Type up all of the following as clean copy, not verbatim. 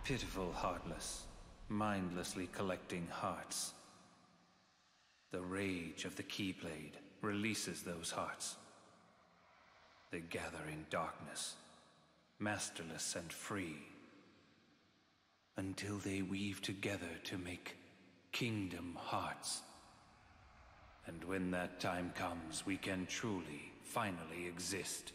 Pitiful heartless, mindlessly collecting hearts. The rage of the Keyblade releases those hearts. They gather in darkness, masterless and free, until they weave together to make kingdom hearts. And when that time comes, we can truly, finally exist.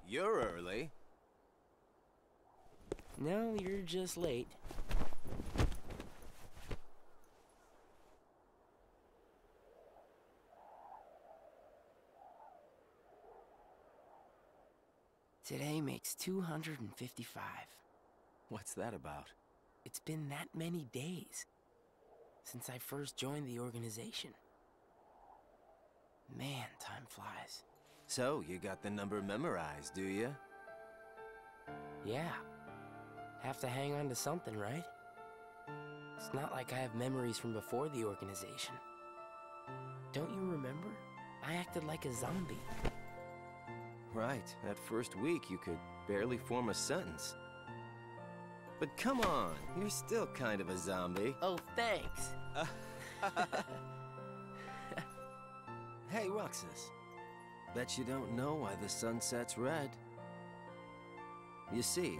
you're early. No, you're just late. Today makes 255. What's that about? It's been that many days since I first joined the organization. Man, time flies. So, you got the number memorized, do you? Yeah. Have to hang on to something, right? It's not like I have memories from before the organization. Don't you remember? I acted like a zombie. Right. That first week, you could barely form a sentence. But come on, you're still kind of a zombie. Oh, thanks. Hey, Roxas. Bet you don't know why the sun sets red. You see,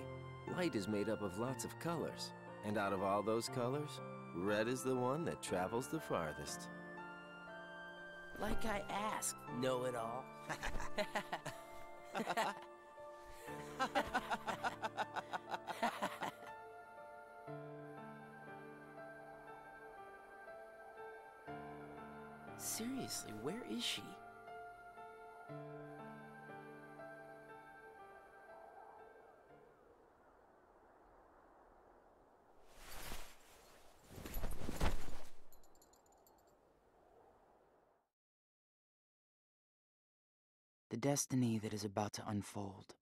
light is made up of lots of colors. And out of all those colors, red is the one that travels the farthest. Like I asked, know-it-all. Seriously, where is she? The destiny that is about to unfold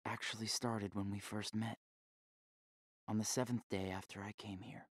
actually started when we first met, on the 7th day after I came here.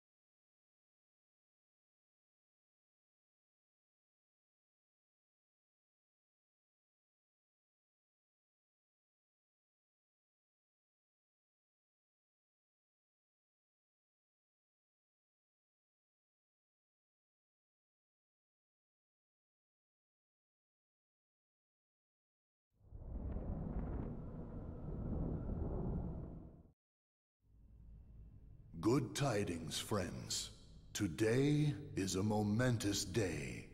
Good tidings, friends. Today is a momentous day.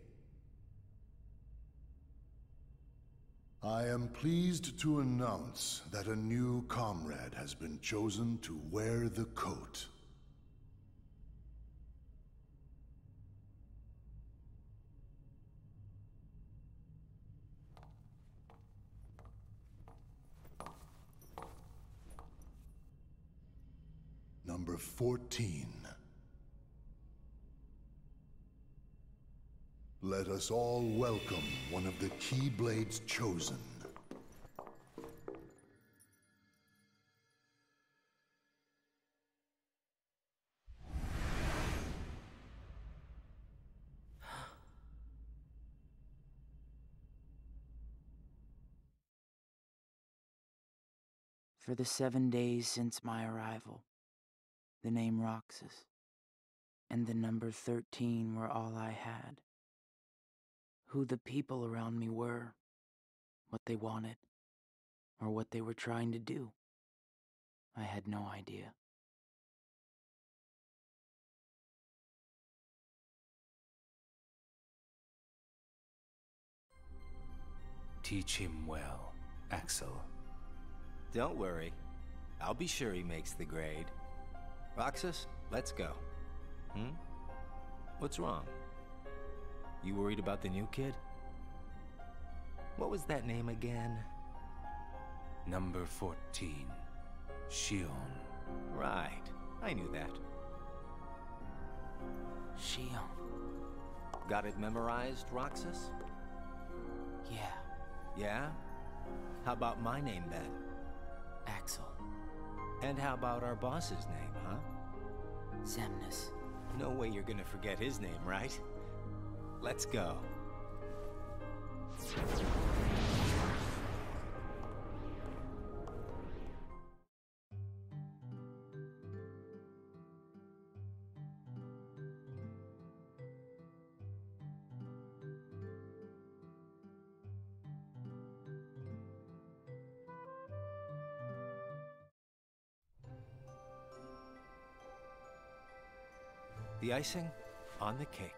I am pleased to announce that a new comrade has been chosen to wear the coat. Number 14. Let us all welcome one of the Keyblades chosen. For the 7 days since my arrival, the name Roxas and the number 13 were all I had. Who the people around me were, what they wanted, or what they were trying to do, I had no idea. Teach him well, Axel. Don't worry. I'll be sure he makes the grade. Roxas, let's go. What's wrong? You worried about the new kid? What was that name again? Number 14, Shion. Right. I knew that. Shion. Got it memorized, Roxas? Yeah, Yeah? How about my name then? Axel. And how about our boss's name, huh? Xemnas. No way you're gonna forget his name, right? Let's go. The icing on the cake.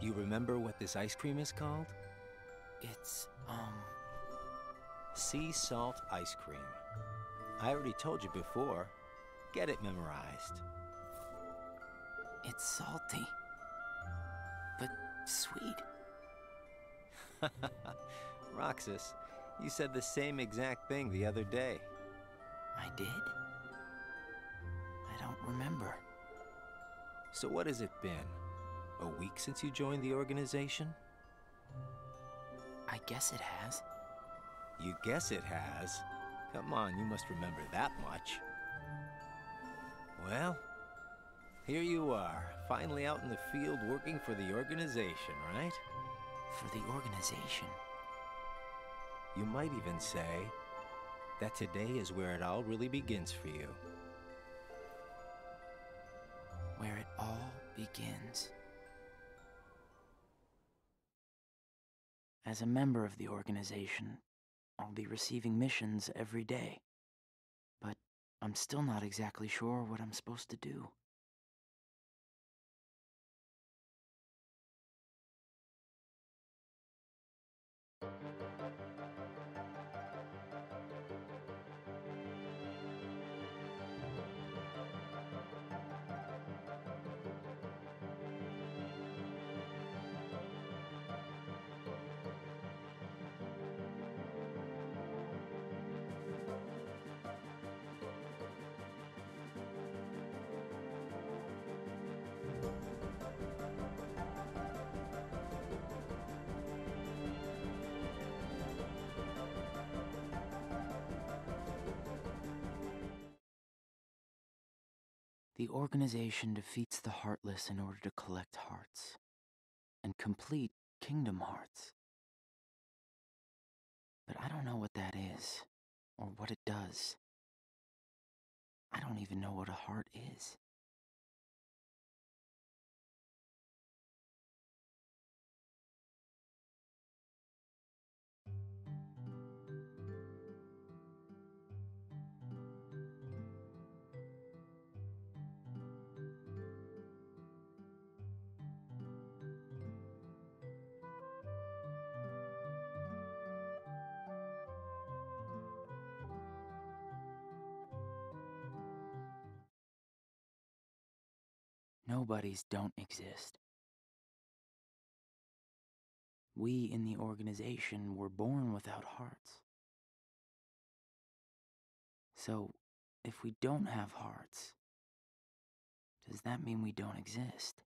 You remember what this ice cream is called? It's, Sea salt ice cream. I already told you before. Get it memorized. it's salty. But sweet. Roxas, you said the same exact thing the other day. I did? I don't remember. So what has it been? A week since you joined the organization? I guess it has. You guess it has? Come on, you must remember that much. Well, here you are, finally out in the field working for the organization, right? For the organization. You might even say that today is where it all really begins for you. Where it all begins. As a member of the organization, I'll be receiving missions every day. But I'm still not exactly sure what I'm supposed to do. The organization defeats the Heartless in order to collect hearts and complete Kingdom Hearts. But I don't know what that is, or what it does. I don't even know what a heart is. Nobodies don't exist. We in the organization were born without hearts. So, if we don't have hearts, does that mean we don't exist?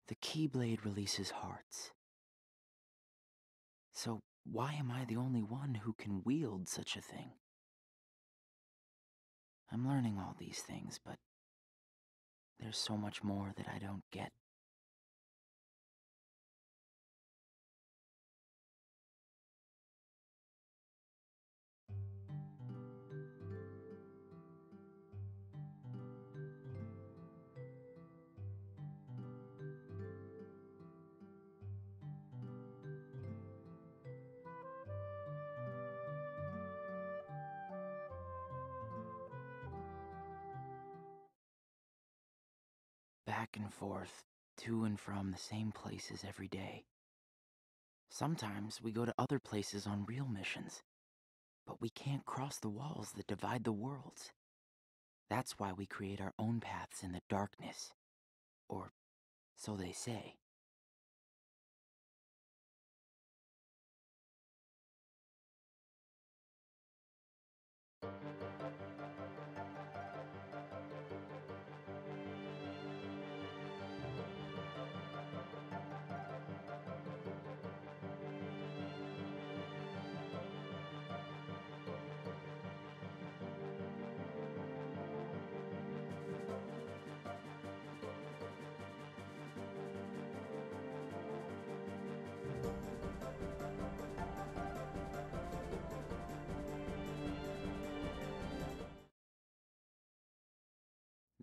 The Keyblade releases hearts. So why am I the only one who can wield such a thing? I'm learning all these things, but there's so much more that I don't get. Back and forth, to and from the same places every day. Sometimes we go to other places on real missions, but we can't cross the walls that divide the worlds. That's why we create our own paths in the darkness. Or so they say.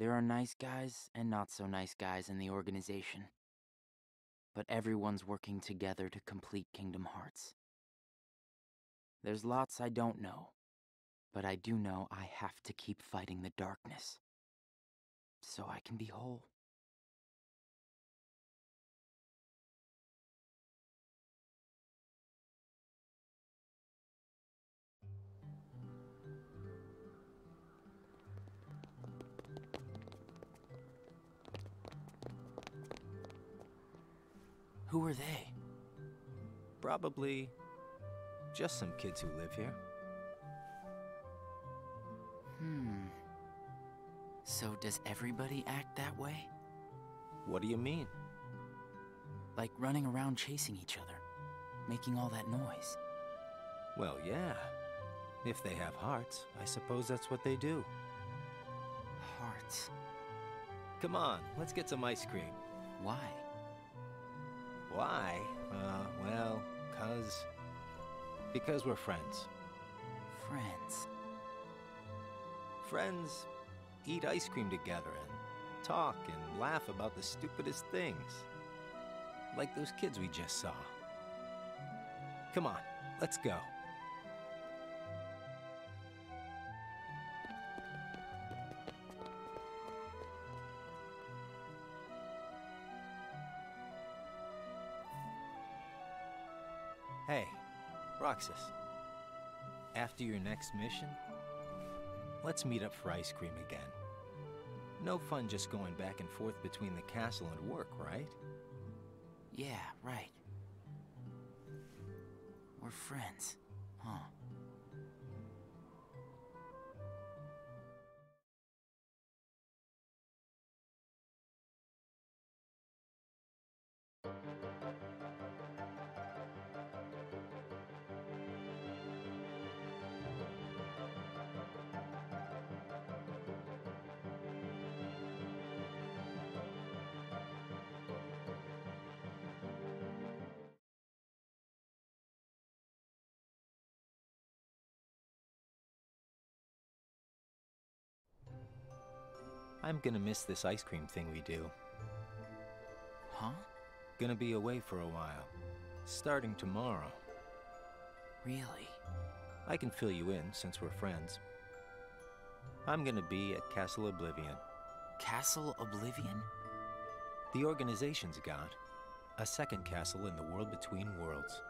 There are nice guys and not so nice guys in the organization. But everyone's working together to complete Kingdom Hearts. There's lots I don't know, but I do know I have to keep fighting the darkness, so I can be whole. Who are they? Probably just some kids who live here. So does everybody act that way? What do you mean? Like running around chasing each other, making all that noise? Well, yeah. If they have hearts, I suppose that's what they do. Hearts. Come on, let's get some ice cream. Why? Why? Well, because we're friends. Friends. Friends eat ice cream together and talk and laugh about the stupidest things. Like those kids we just saw. Come on, let's go. Hey, Roxas. After your next mission, let's meet up for ice cream again. No fun just going back and forth between the castle and work, right? Yeah, right. We're friends, huh? I'm gonna miss this ice cream thing we do. Huh? Gonna be away for a while. Starting tomorrow. Really? I can fill you in since we're friends. I'm gonna be at Castle Oblivion. Castle Oblivion? The organization's got a second castle in the world between worlds.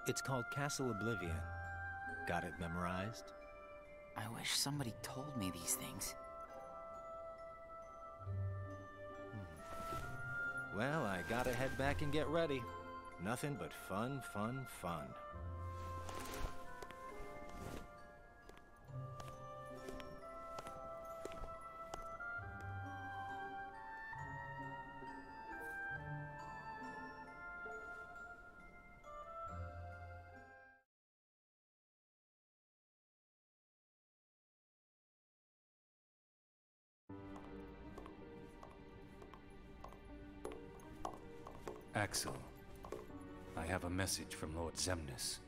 It's called Castle Oblivion. Got it memorized? I wish somebody told me these things. Well, I gotta head back and get ready. Nothing but fun, fun, fun. Axel, I have a message from Lord Xemnas.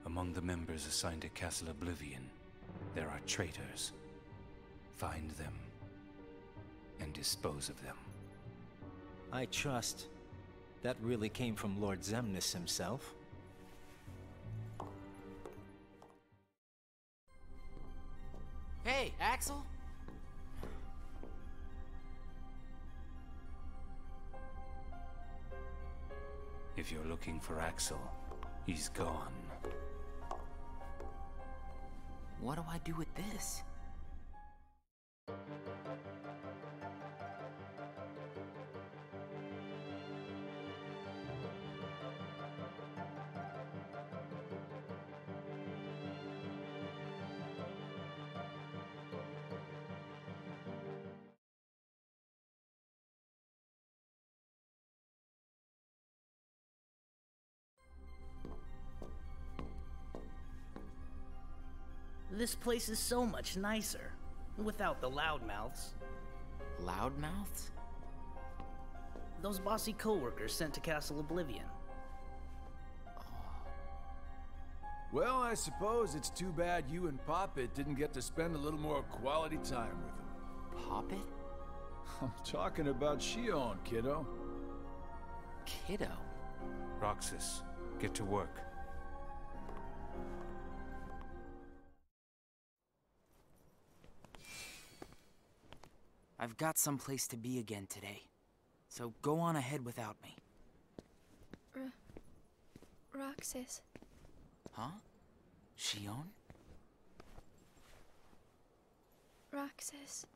Among the members assigned to Castle Oblivion, there are traitors. Find them and dispose of them. I trust that really came from Lord Xemnas himself. Hey, Axel? If you're looking for Axel, he's gone. What do I do with this? This place is so much nicer, without the loudmouths. Loudmouths? Those bossy coworkers sent to Castle Oblivion. Well, I suppose it's too bad you and Poppet didn't get to spend a little more quality time with him. Poppet? I'm talking about Shion, kiddo. Kiddo? Roxas, get to work. I've got someplace to be again today, so go on ahead without me. Roxas. Huh? Shion? Roxas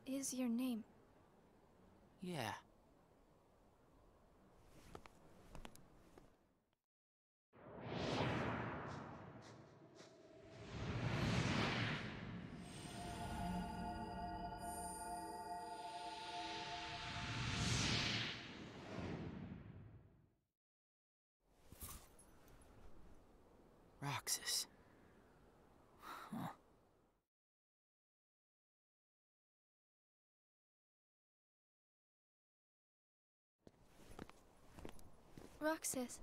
is your name. Yeah. Roxas. Huh. Roxas.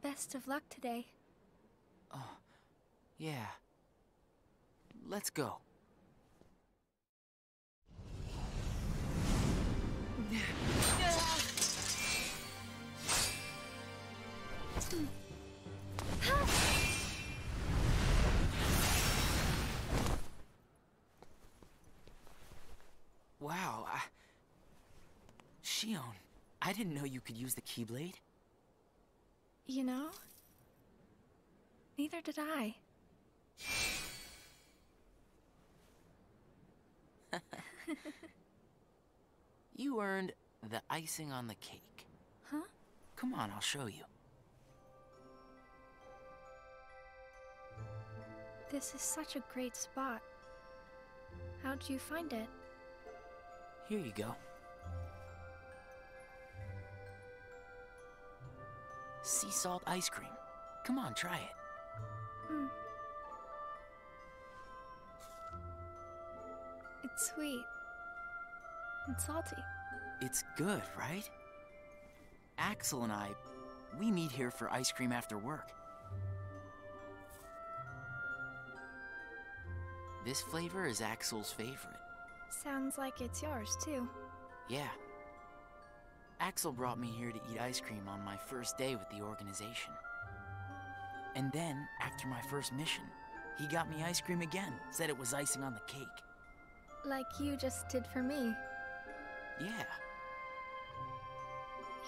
Best of luck today. Oh, yeah. Let's go. Wow, Shion, I didn't know you could use the Keyblade. You know? Neither did I. You earned the icing on the cake. Huh? Come on, I'll show you. This is such a great spot. How'd you find it? Here you go. Sea salt ice cream. Come on, try it. It's sweet. And salty. It's good, right? Axel and I, we meet here for ice cream after work. This flavor is Axel's favorite. Sounds like it's yours, too. Yeah. Axel brought me here to eat ice cream on my first day with the organization. And then, after my first mission, he got me ice cream again, said it was icing on the cake. Like you just did for me. Yeah.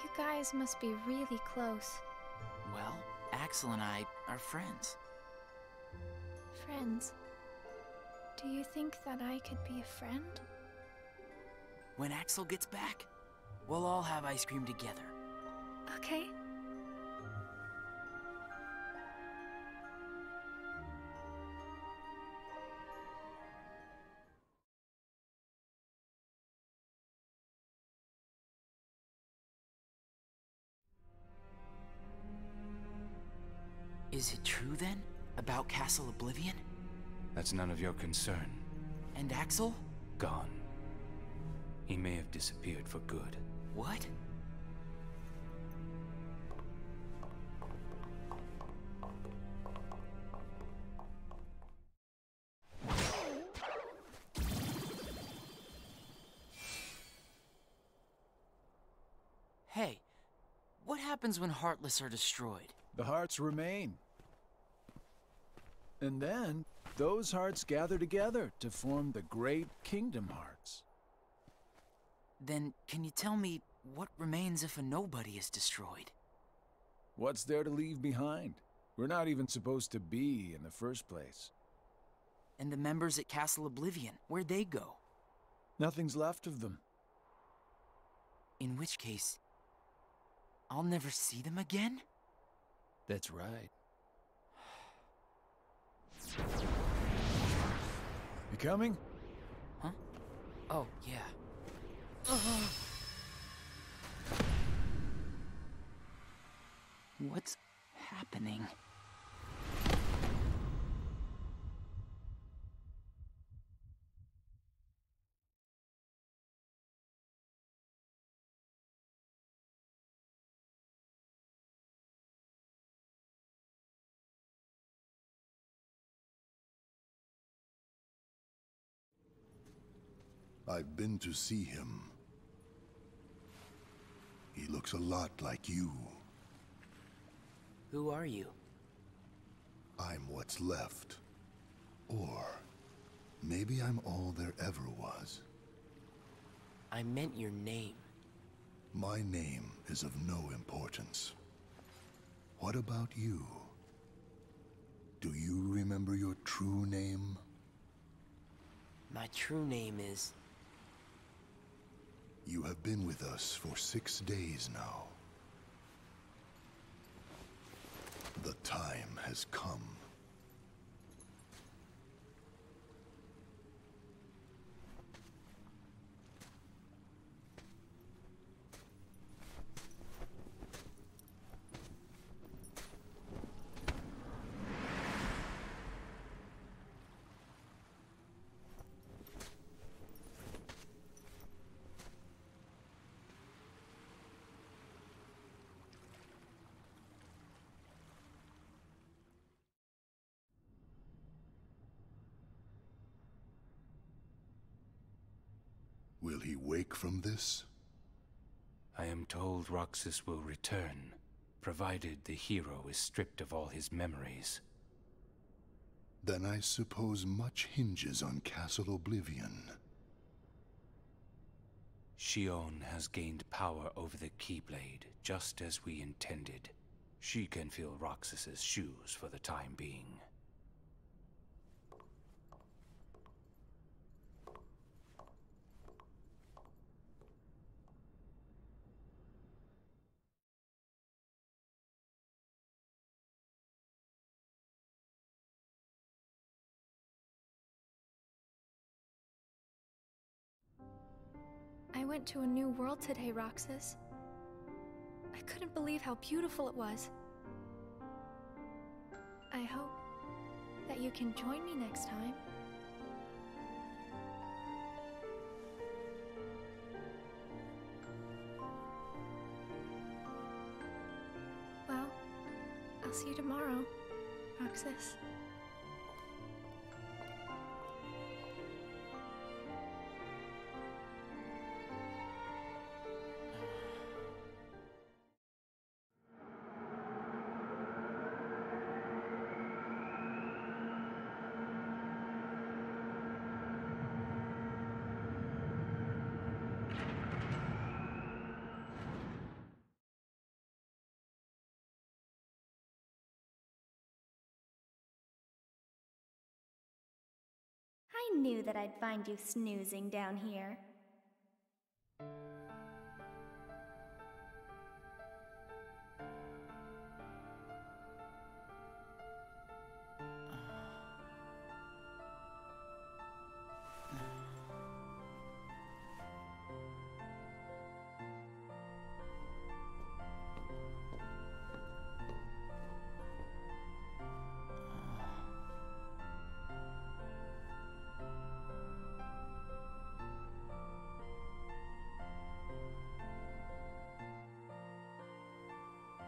You guys must be really close. Well, Axel and I are friends. Friends. Do you think that I could be a friend? When Axel gets back, we'll all have ice cream together. Okay. Is it true then, about Castle Oblivion? That's none of your concern. And Axel? Gone. He may have disappeared for good. What? Hey, what happens when Heartless are destroyed? The hearts remain. And then, those hearts gather together to form the great Kingdom Hearts. Then, can you tell me what remains if a nobody is destroyed? What's there to leave behind? We're not even supposed to be in the first place. And the members at Castle Oblivion, where'd they go? Nothing's left of them. In which case, I'll never see them again? That's right. You coming? Huh? Oh, yeah. What's happening? I've been to see him. He looks a lot like you. Who are you? I'm what's left. Or maybe I'm all there ever was. I meant your name. My name is of no importance. What about you? Do you remember your true name? My true name is... You have been with us for 6 days now. The time has come. Will he wake from this? I am told Roxas will return, provided the hero is stripped of all his memories. Then I suppose much hinges on Castle Oblivion. Shion has gained power over the Keyblade, just as we intended. She can fill Roxas's shoes for the time being. I went to a new world today, Roxas. I couldn't believe how beautiful it was. I hope that you can join me next time. Well, I'll see you tomorrow, Roxas. I knew that I'd find you snoozing down here.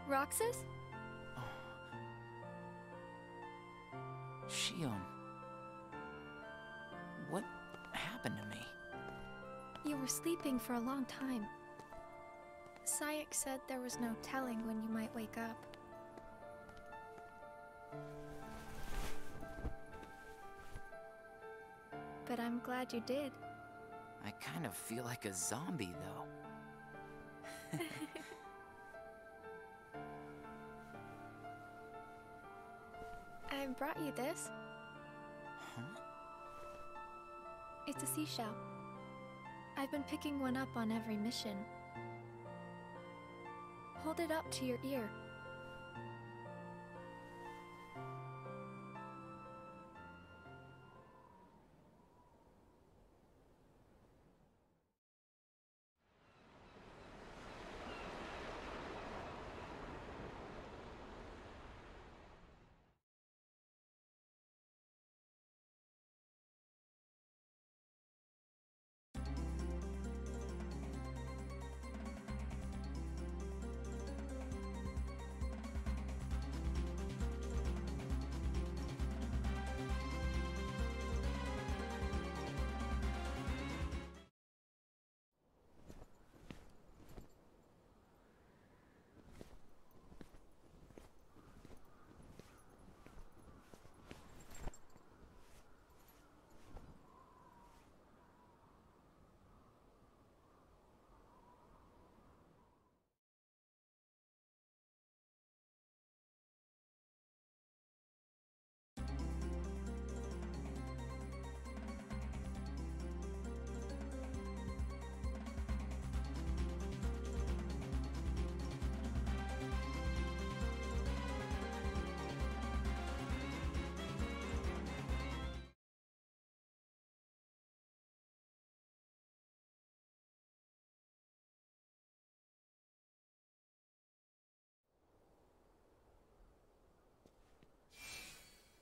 Roxas? Shion. What happened to me? You were sleeping for a long time. Sayek said there was no telling when you might wake up. But I'm glad you did. I kind of feel like a zombie, though. I brought you this. Huh? It's a seashell. I've been picking one up on every mission. Hold it up to your ear.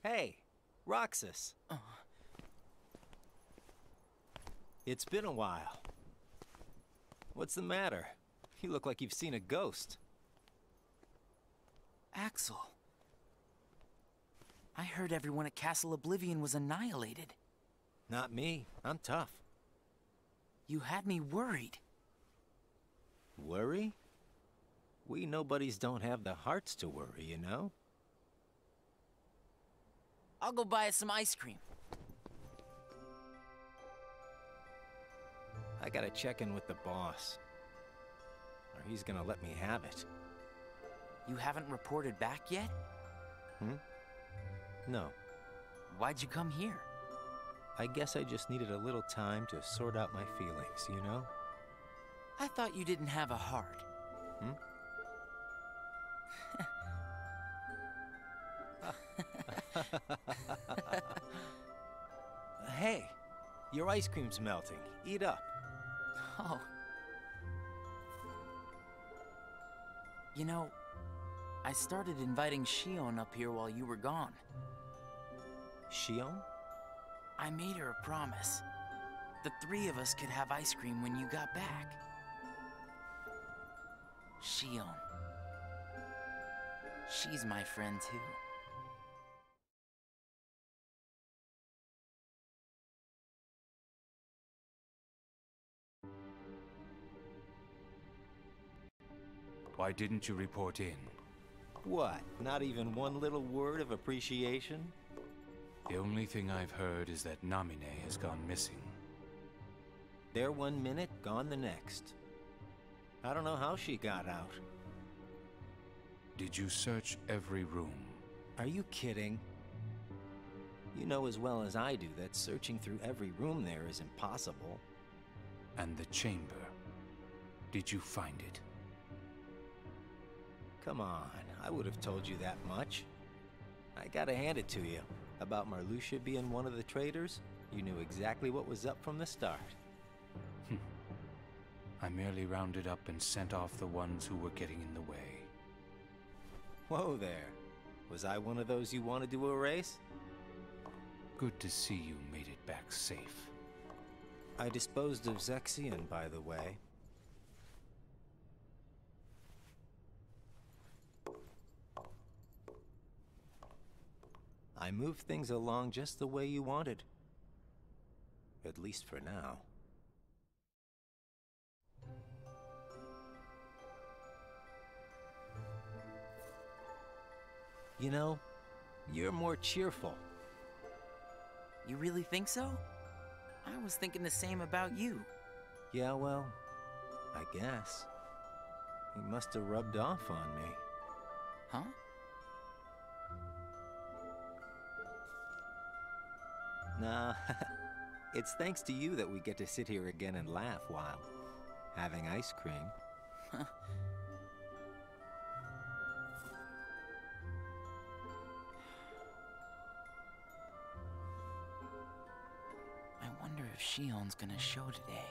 Hey, Roxas. It's been a while. What's the matter? You look like you've seen a ghost. Axel. I heard everyone at Castle Oblivion was annihilated. Not me. I'm tough. You had me worried. Worry? We nobodies don't have the hearts to worry, you know? I'll go buy us some ice cream. I gotta check in with the boss. Or he's gonna let me have it. You haven't reported back yet? No. Why'd you come here? I guess I just needed a little time to sort out my feelings, you know? I thought you didn't have a heart. Hey, your ice cream's melting. Eat up. Oh. You know, I started inviting Shion up here while you were gone. Shion? I made her a promise. The three of us could have ice cream when you got back. Shion. She's my friend too. Why didn't you report in? What? Not even one little word of appreciation? The only thing I've heard is that Namine has gone missing. There 1 minute, gone the next. I don't know how she got out. Did you search every room? Are you kidding? You know as well as I do that searching through every room there is impossible. And the chamber? Did you find it? Come on, I would have told you that much. I gotta hand it to you. About Marluxia being one of the traitors, you knew exactly what was up from the start. I merely rounded up and sent off the ones who were getting in the way. Whoa there. Was I one of those you wanted to erase? Good to see you made it back safe. I disposed of Zexion, by the way. I moved things along just the way you wanted. At least for now. You know, you're more cheerful. You really think so? I was thinking the same about you. Yeah, well, I guess. He must have rubbed off on me. Huh? Nah, it's thanks to you that we get to sit here again and laugh while having ice cream. I wonder if Shion's gonna show today.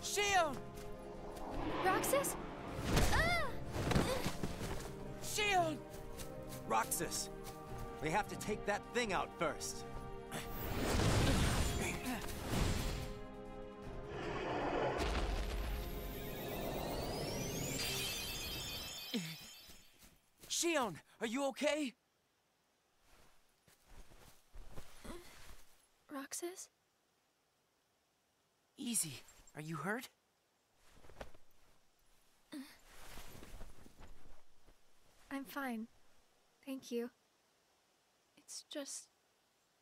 Shion! Roxas? Ah! Shion! Roxas! We have to take that thing out first. Shion, are you okay? Roxas? Easy. Are you hurt? I'm fine. Thank you. It's just...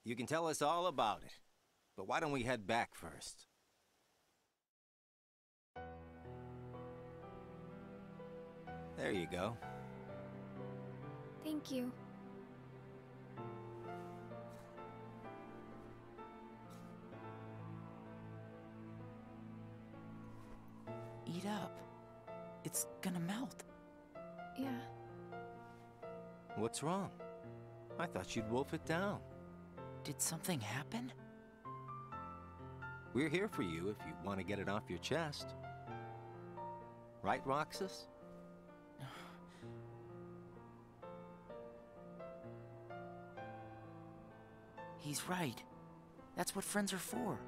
You can tell us all about it. But why don't we head back first? There you go. Thank you. Eat up. It's gonna melt. Yeah. What's wrong? I thought you'd wolf it down. Did something happen? We're here for you if you want to get it off your chest. Right, Roxas? He's right. That's what friends are for.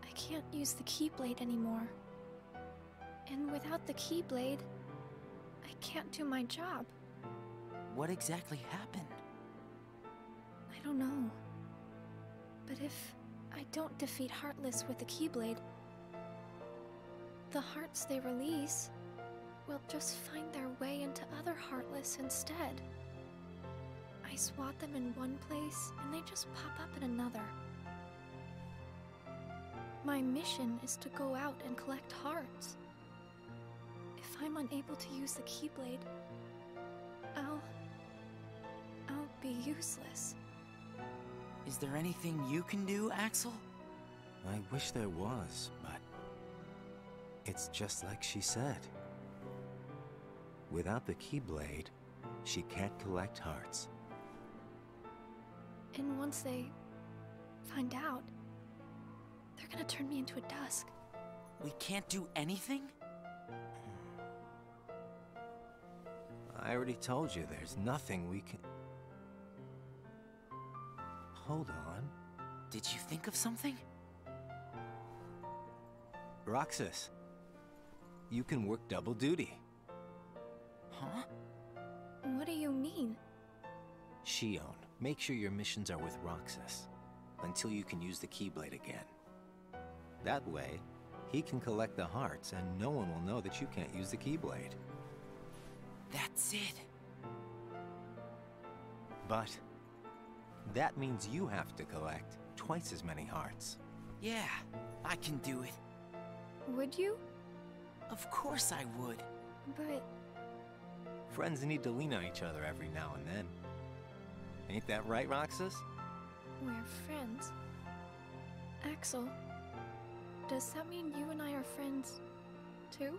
I can't use the Keyblade anymore. And without the Keyblade, I can't do my job. What exactly happened? I don't know. But if I don't defeat Heartless with the Keyblade, the hearts they release will just find their way into other Heartless instead. I swat them in one place, and they just pop up in another. My mission is to go out and collect hearts. If I'm unable to use the Keyblade, I'll be useless. Is there anything you can do, Axel? I wish there was, but it's just like she said. Without the Keyblade, she can't collect hearts. And once they find out, they're gonna turn me into a dusk. We can't do anything? I already told you there's nothing we can... Hold on. Did you think of something? Roxas, you can work double duty. Huh? What do you mean? Shion, make sure your missions are with Roxas until you can use the Keyblade again. That way, he can collect the hearts and no one will know that you can't use the Keyblade. That's it. But that means you have to collect twice as many hearts. Yeah, I can do it. Would you? Of course I would. But Friends need to lean on each other every now and then. Ain't that right, Roxas? we're friends. Axel, does that mean you and I are friends, too?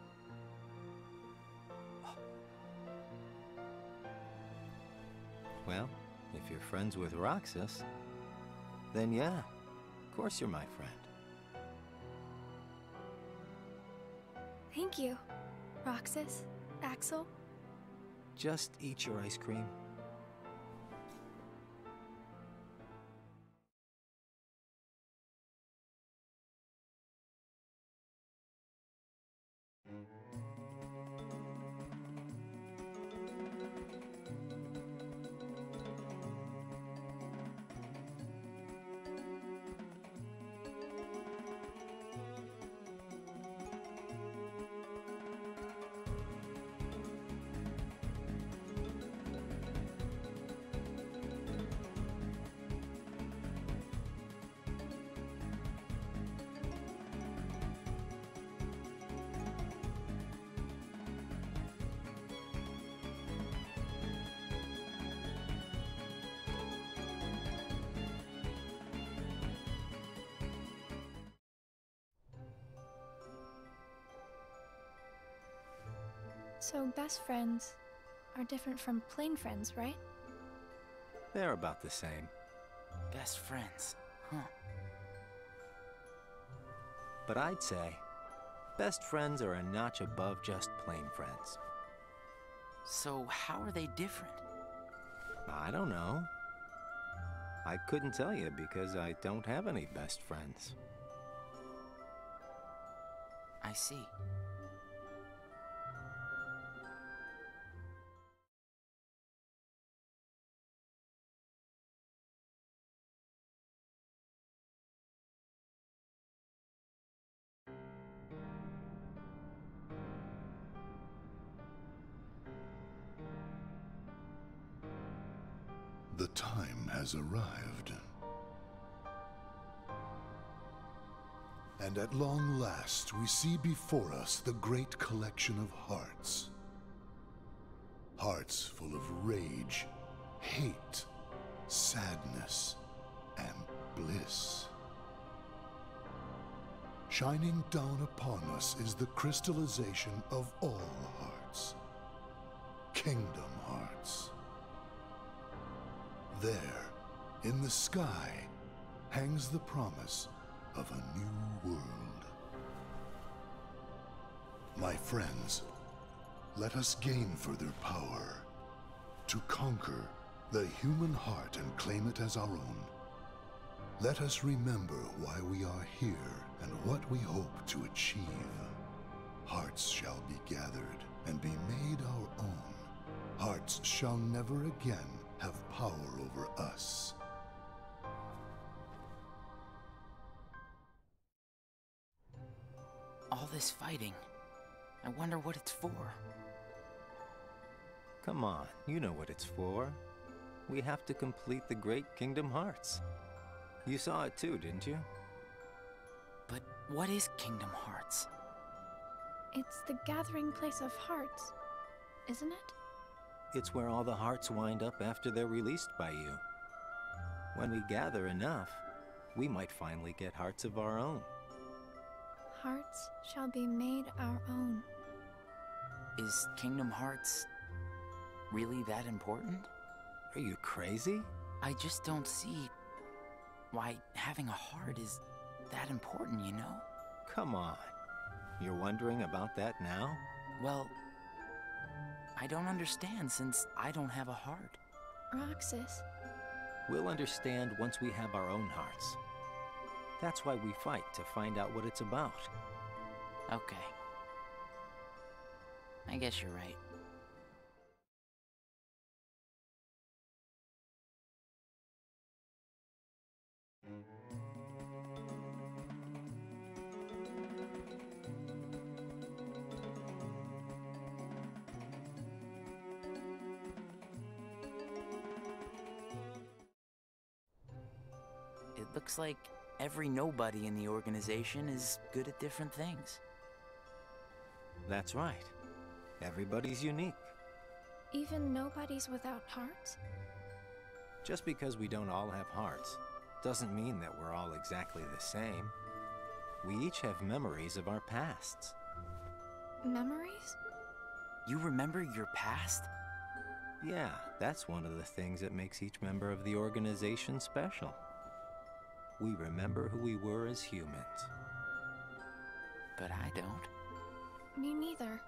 Well, if you're friends with Roxas, then yeah, of course you're my friend. Thank you, Roxas, Axel. Just eat your ice cream. So best friends are different from plain friends, right? They're about the same. Best friends, huh? But I'd say, best friends are a notch above just plain friends. So how are they different? I don't know. I couldn't tell you because I don't have any best friends. I see. The time has arrived. And at long last, we see before us the great collection of hearts. Hearts full of rage, hate, sadness, and bliss. Shining down upon us is the crystallization of all hearts. Kingdom Hearts. There, in the sky, hangs the promise of a new world. My friends, let us gain further power to conquer the human heart and claim it as our own. Let us remember why we are here and what we hope to achieve. Hearts shall be gathered and be made our own. Hearts shall never again have power over us. All this fighting. I wonder what it's for. Come on, you know what it's for. We have to complete the Great Kingdom Hearts. You saw it too, didn't you? But what is Kingdom Hearts? It's the gathering place of hearts, isn't it? It's where all the hearts wind up after they're released by you. When we gather enough, we might finally get hearts of our own. Hearts shall be made our own. Is Kingdom Hearts really that important? Are you crazy? I just don't see why having a heart is that important, you know? Come on. You're wondering about that now? Well, I don't understand since I don't have a heart. Roxas. We'll understand once we have our own hearts. That's why we fight, to find out what it's about. Okay. I guess you're right. It looks like every nobody in the organization is good at different things. That's right. Everybody's unique. Even nobodies without hearts? Just because we don't all have hearts doesn't mean that we're all exactly the same. We each have memories of our pasts. Memories? You remember your past? Yeah, that's one of the things that makes each member of the organization special. We remember who we were as humans. But I don't. Me neither.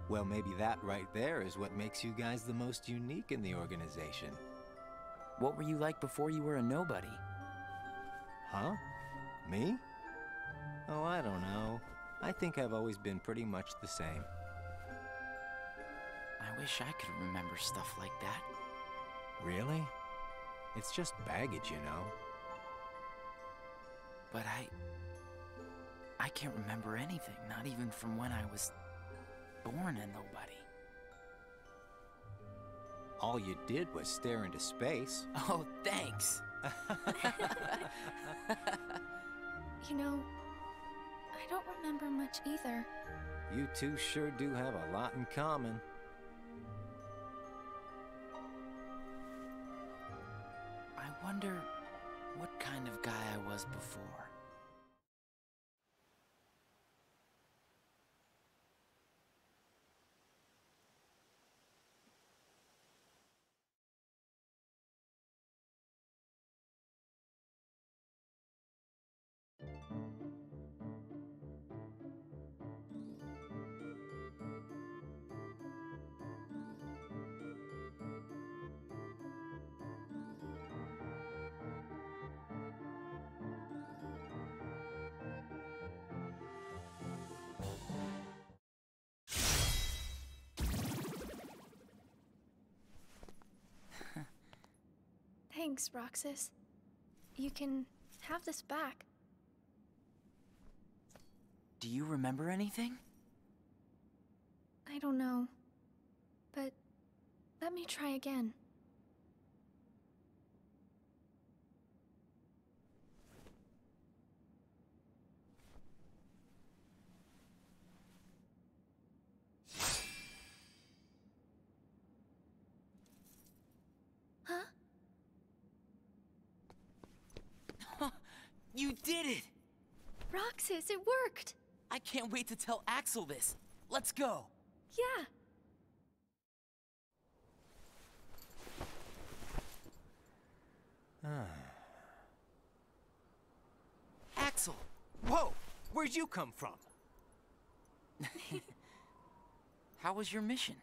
Well, maybe that right there is what makes you guys the most unique in the organization. What were you like before you were a nobody? Huh? Me? Oh, I don't know. I think I've always been pretty much the same. I wish I could remember stuff like that. Really? It's just baggage, you know. But I can't remember anything, not even from when I was born a nobody. All you did was stare into space. Oh, thanks. You know, I don't remember much either. You two sure do have a lot in common. I wonder what kind of guy I was before. Thanks, Roxas. You can have this back. Do you remember anything? I don't know. But let me try again. You did it! Roxas, it worked! I can't wait to tell Axel this. Let's go. Yeah. Axel! Whoa! Where'd you come from? How was your mission?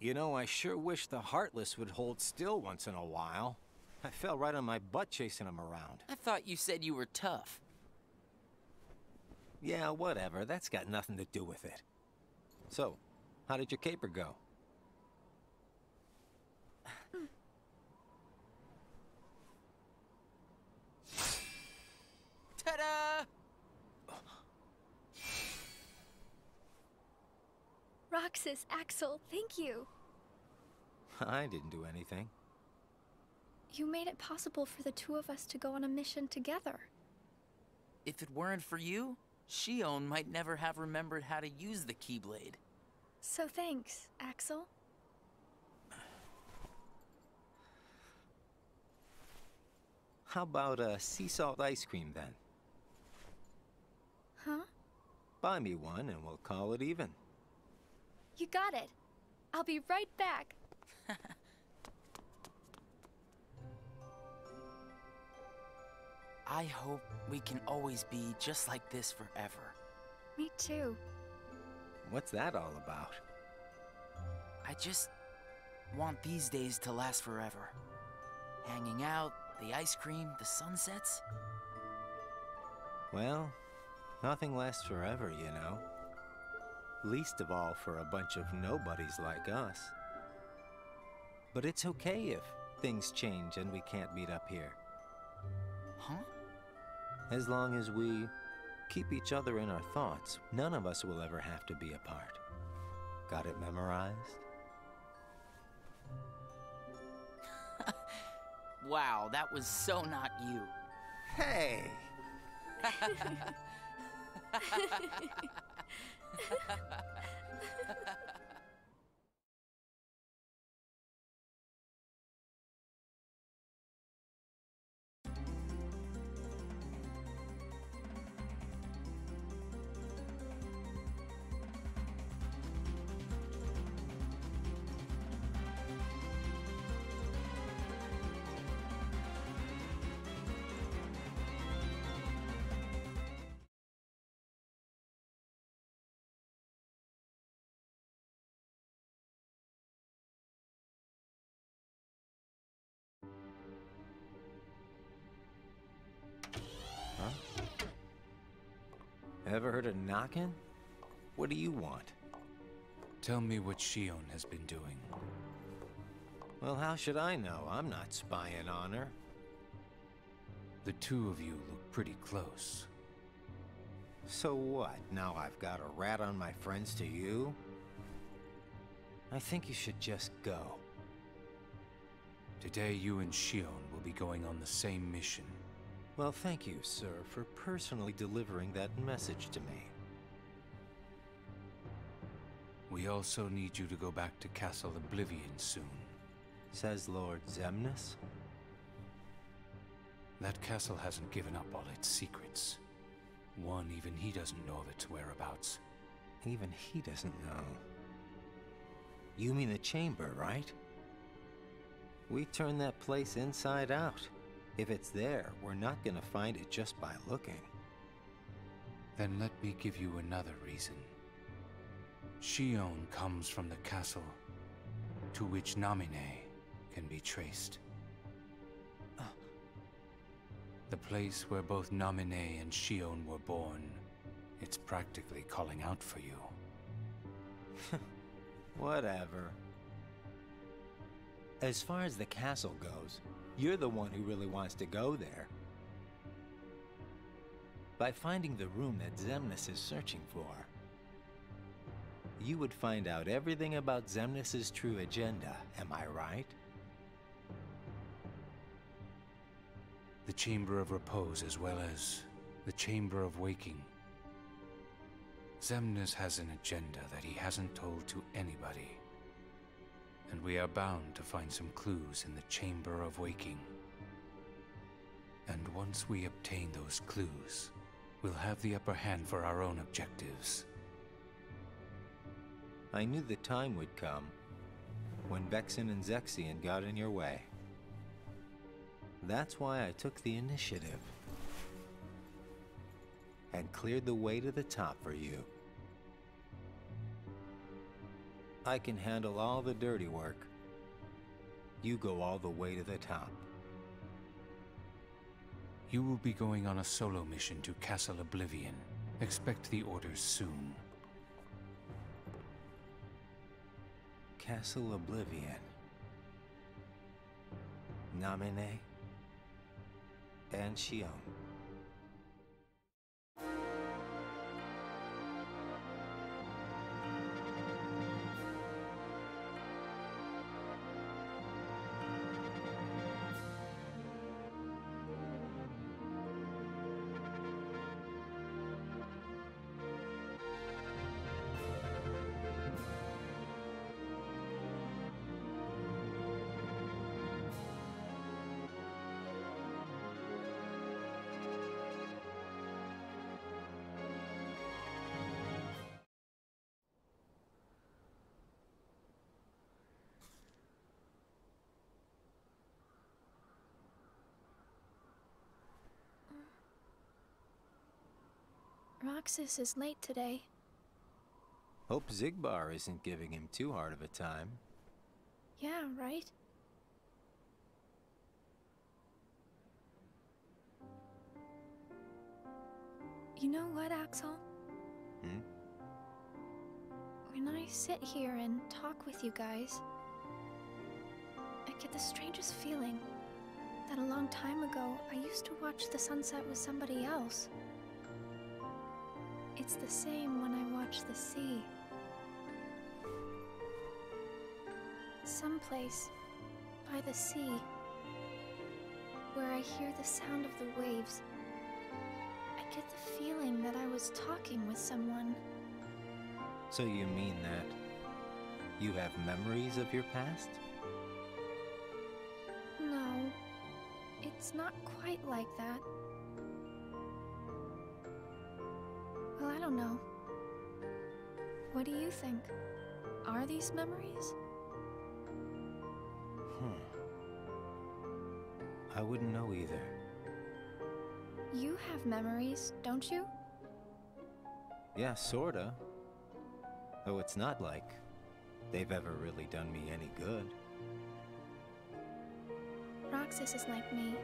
You know, I sure wish the Heartless would hold still once in a while. I fell right on my butt chasing them around. I thought you said you were tough. Yeah, whatever. That's got nothing to do with it. So, how did your caper go? Ta-da! Roxas, Axel, thank you. I didn't do anything. You made it possible for the two of us to go on a mission together. If it weren't for you, Shion might never have remembered how to use the Keyblade. So thanks, Axel. How about a sea salt ice cream then? Huh? Buy me one and we'll call it even. You got it. I'll be right back. I hope we can always be just like this forever. Me too. What's that all about? I just want these days to last forever. Hanging out, the ice cream, the sunsets. Well, nothing lasts forever, you know. Least of all for a bunch of nobodies like us. But it's okay if things change and we can't meet up here. Huh? As long as we keep each other in our thoughts, none of us will ever have to be apart. Got it memorized? Wow, that was so not you. Hey! Huh? Ever heard of knocking? What do you want? Tell me what Shion has been doing. Well, how should I know? I'm not spying on her. The two of you look pretty close. So what? Now I've got a rat on my friends to you? I think you should just go. Today you and Shion will be going on the same mission. Well, thank you, sir, for personally delivering that message to me. We also need you to go back to Castle Oblivion soon. Says Lord Xemnas? That castle hasn't given up all its secrets. One, even he doesn't know of its whereabouts. Even he doesn't know. You mean the chamber, right? We turned that place inside out. If it's there, we're not gonna find it just by looking. Then let me give you another reason. Shion comes from the castle to which Namine can be traced. The place where both Namine and Shion were born. It's practically calling out for you. Whatever. As far as the castle goes, you're the one who really wants to go there. By finding the room that Xemnas is searching for, you would find out everything about Xemnas' true agenda, am I right? The Chamber of Repose as well as the Chamber of Waking. Xemnas has an agenda that he hasn't told to anybody. And we are bound to find some clues in the Chamber of Waking. And once we obtain those clues, we'll have the upper hand for our own objectives. I knew the time would come when Vexen and Zexion got in your way. That's why I took the initiative and cleared the way to the top for you. I can handle all the dirty work. You go all the way to the top. You will be going on a solo mission to Castle Oblivion. Expect the orders soon. Castle Oblivion. Namine and Shion. Roxas is late today. Hope Zigbar isn't giving him too hard of a time. Yeah, right? You know what, Axel? When I sit here and talk with you guys, I get the strangest feeling that a long time ago I used to watch the sunset with somebody else. It's the same when I watch the sea. Someplace by the sea, where I hear the sound of the waves, I get the feeling that I was talking with someone. So you mean that you have memories of your past? No, it's not quite like that. Well, I don't know. What do you think? Are these memories? I wouldn't know either. You have memories, don't you? Yeah, sorta. Though it's not like they've ever really done me any good. Roxas is like me.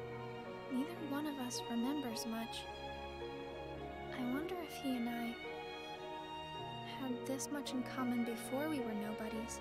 Neither one of us remembers much. I wonder if he and I had this much in common before we were nobodies.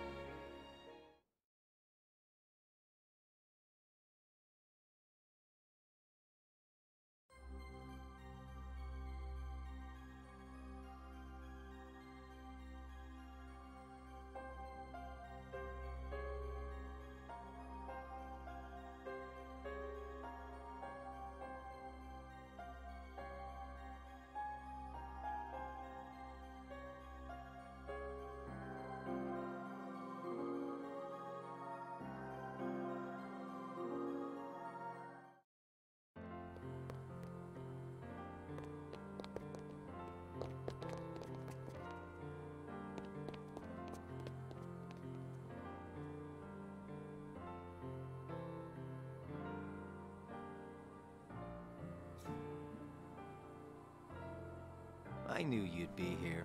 I knew you'd be here.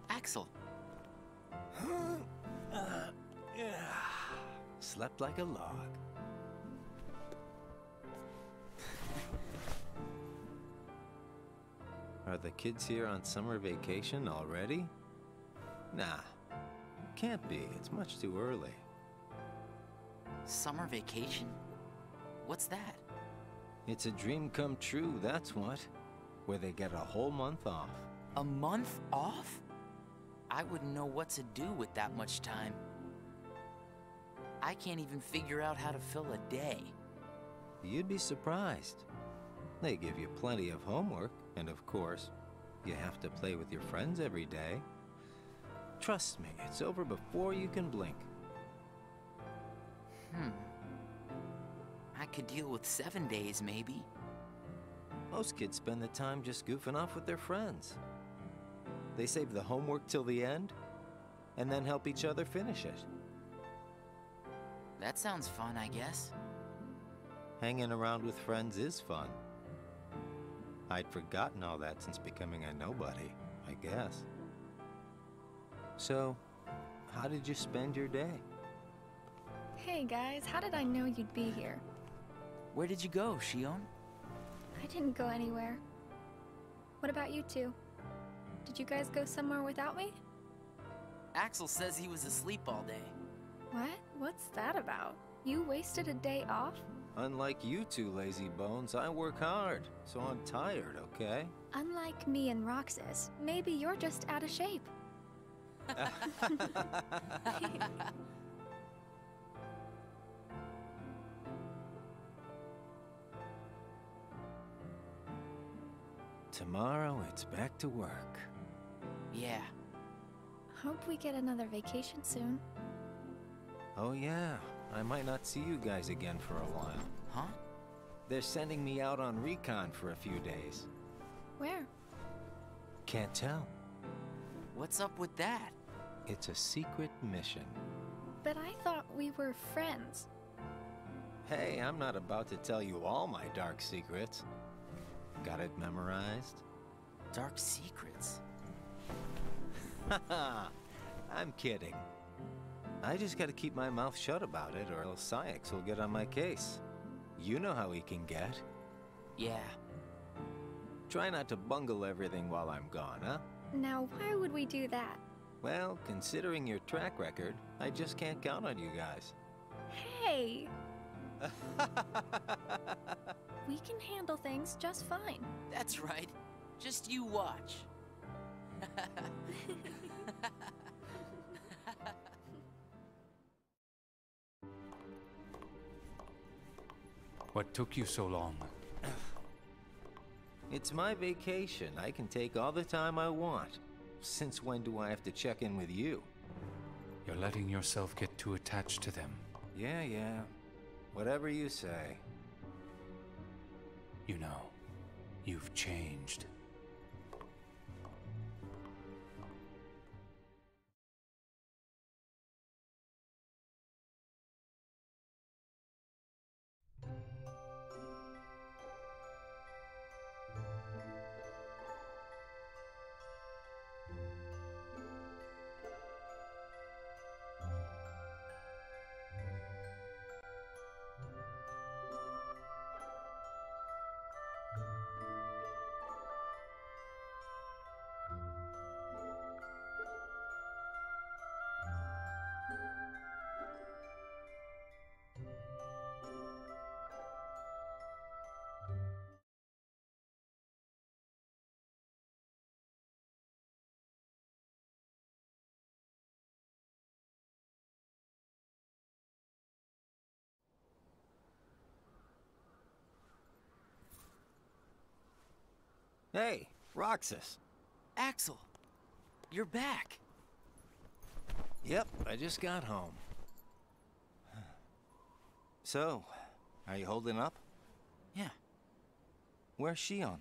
Axel. Slept like a log. Are the kids here on summer vacation already? Nah, can't be. It's much too early. Summer vacation? What's that? It's a dream come true, that's what. Where they get a whole month off. A month off? I wouldn't know what to do with that much time. I can't even figure out how to fill a day. You'd be surprised. They give you plenty of homework, and of course, you have to play with your friends every day. Trust me, it's over before you can blink. I could deal with 7 days, maybe. Most kids spend the time just goofing off with their friends. They save the homework till the end, and then help each other finish it. That sounds fun, I guess. Hanging around with friends is fun. I'd forgotten all that since becoming a nobody, I guess. So, how did you spend your day? Hey guys, how did I know you'd be here? Where did you go, Shion? I didn't go anywhere. What about you two? Did you guys go somewhere without me? Axel says he was asleep all day. What? What's that about? You wasted a day off? Unlike you two lazy bones, I work hard, so I'm tired, okay? Unlike me and Roxas, maybe you're just out of shape. Tomorrow, it's back to work. Yeah. Hope we get another vacation soon. Oh yeah, I might not see you guys again for a while. Huh? They're sending me out on recon for a few days. Where? Can't tell. What's up with that? It's a secret mission. But I thought we were friends. Hey, I'm not about to tell you all my dark secrets. Got it memorized? Dark secrets? Haha, I'm kidding. I just gotta keep my mouth shut about it, or else Sykes will get on my case. You know how he can get. Yeah. Try not to bungle everything while I'm gone, huh? Now, why would we do that? Well, considering your track record, I just can't count on you guys. Hey! We can handle things just fine. That's right. Just you watch. What took you so long? It's my vacation. I can take all the time I want. Since when do I have to check in with you? You're letting yourself get too attached to them. Yeah. Whatever you say. You know, you've changed. Hey, Roxas. Axel, you're back. Yep, I just got home. So, are you holding up? Yeah. Where's Shion?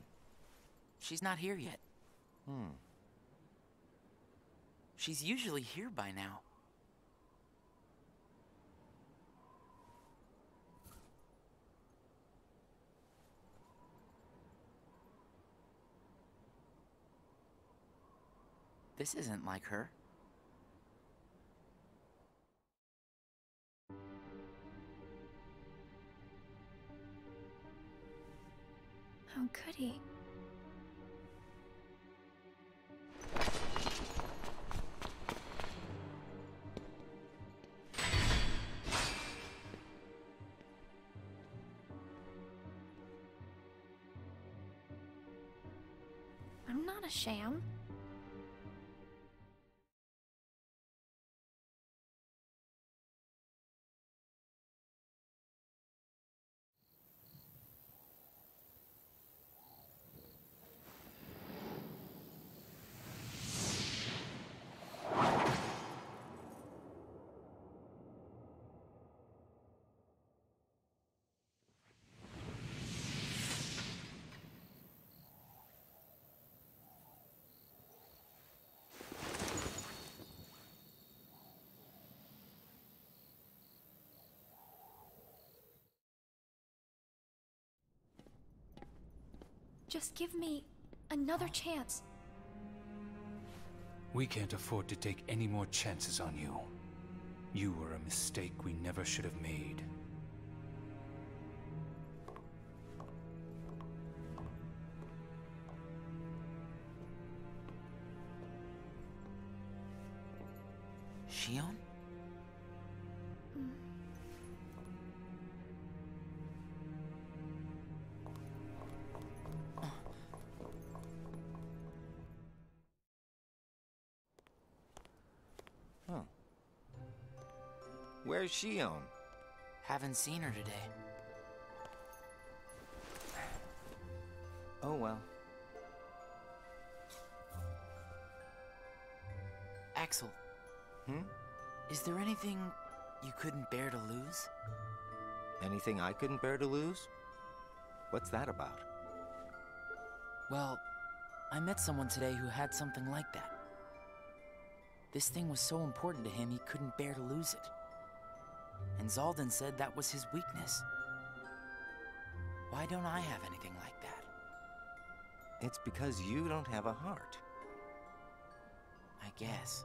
She's not here yet. She's usually here by now. This isn't like her. How could he? I'm not a sham. Just give me another chance. We can't afford to take any more chances on you. You were a mistake we never should have made. Shion? Huh. Where's Shion? Haven't seen her today. Oh well. Axel. Hmm? Is there anything you couldn't bear to lose? Anything I couldn't bear to lose? What's that about? Well, I met someone today who had something like that. This thing was so important to him he couldn't bear to lose it. And Zaldan said that was his weakness. Why don't I have anything like that? It's because you don't have a heart. I guess.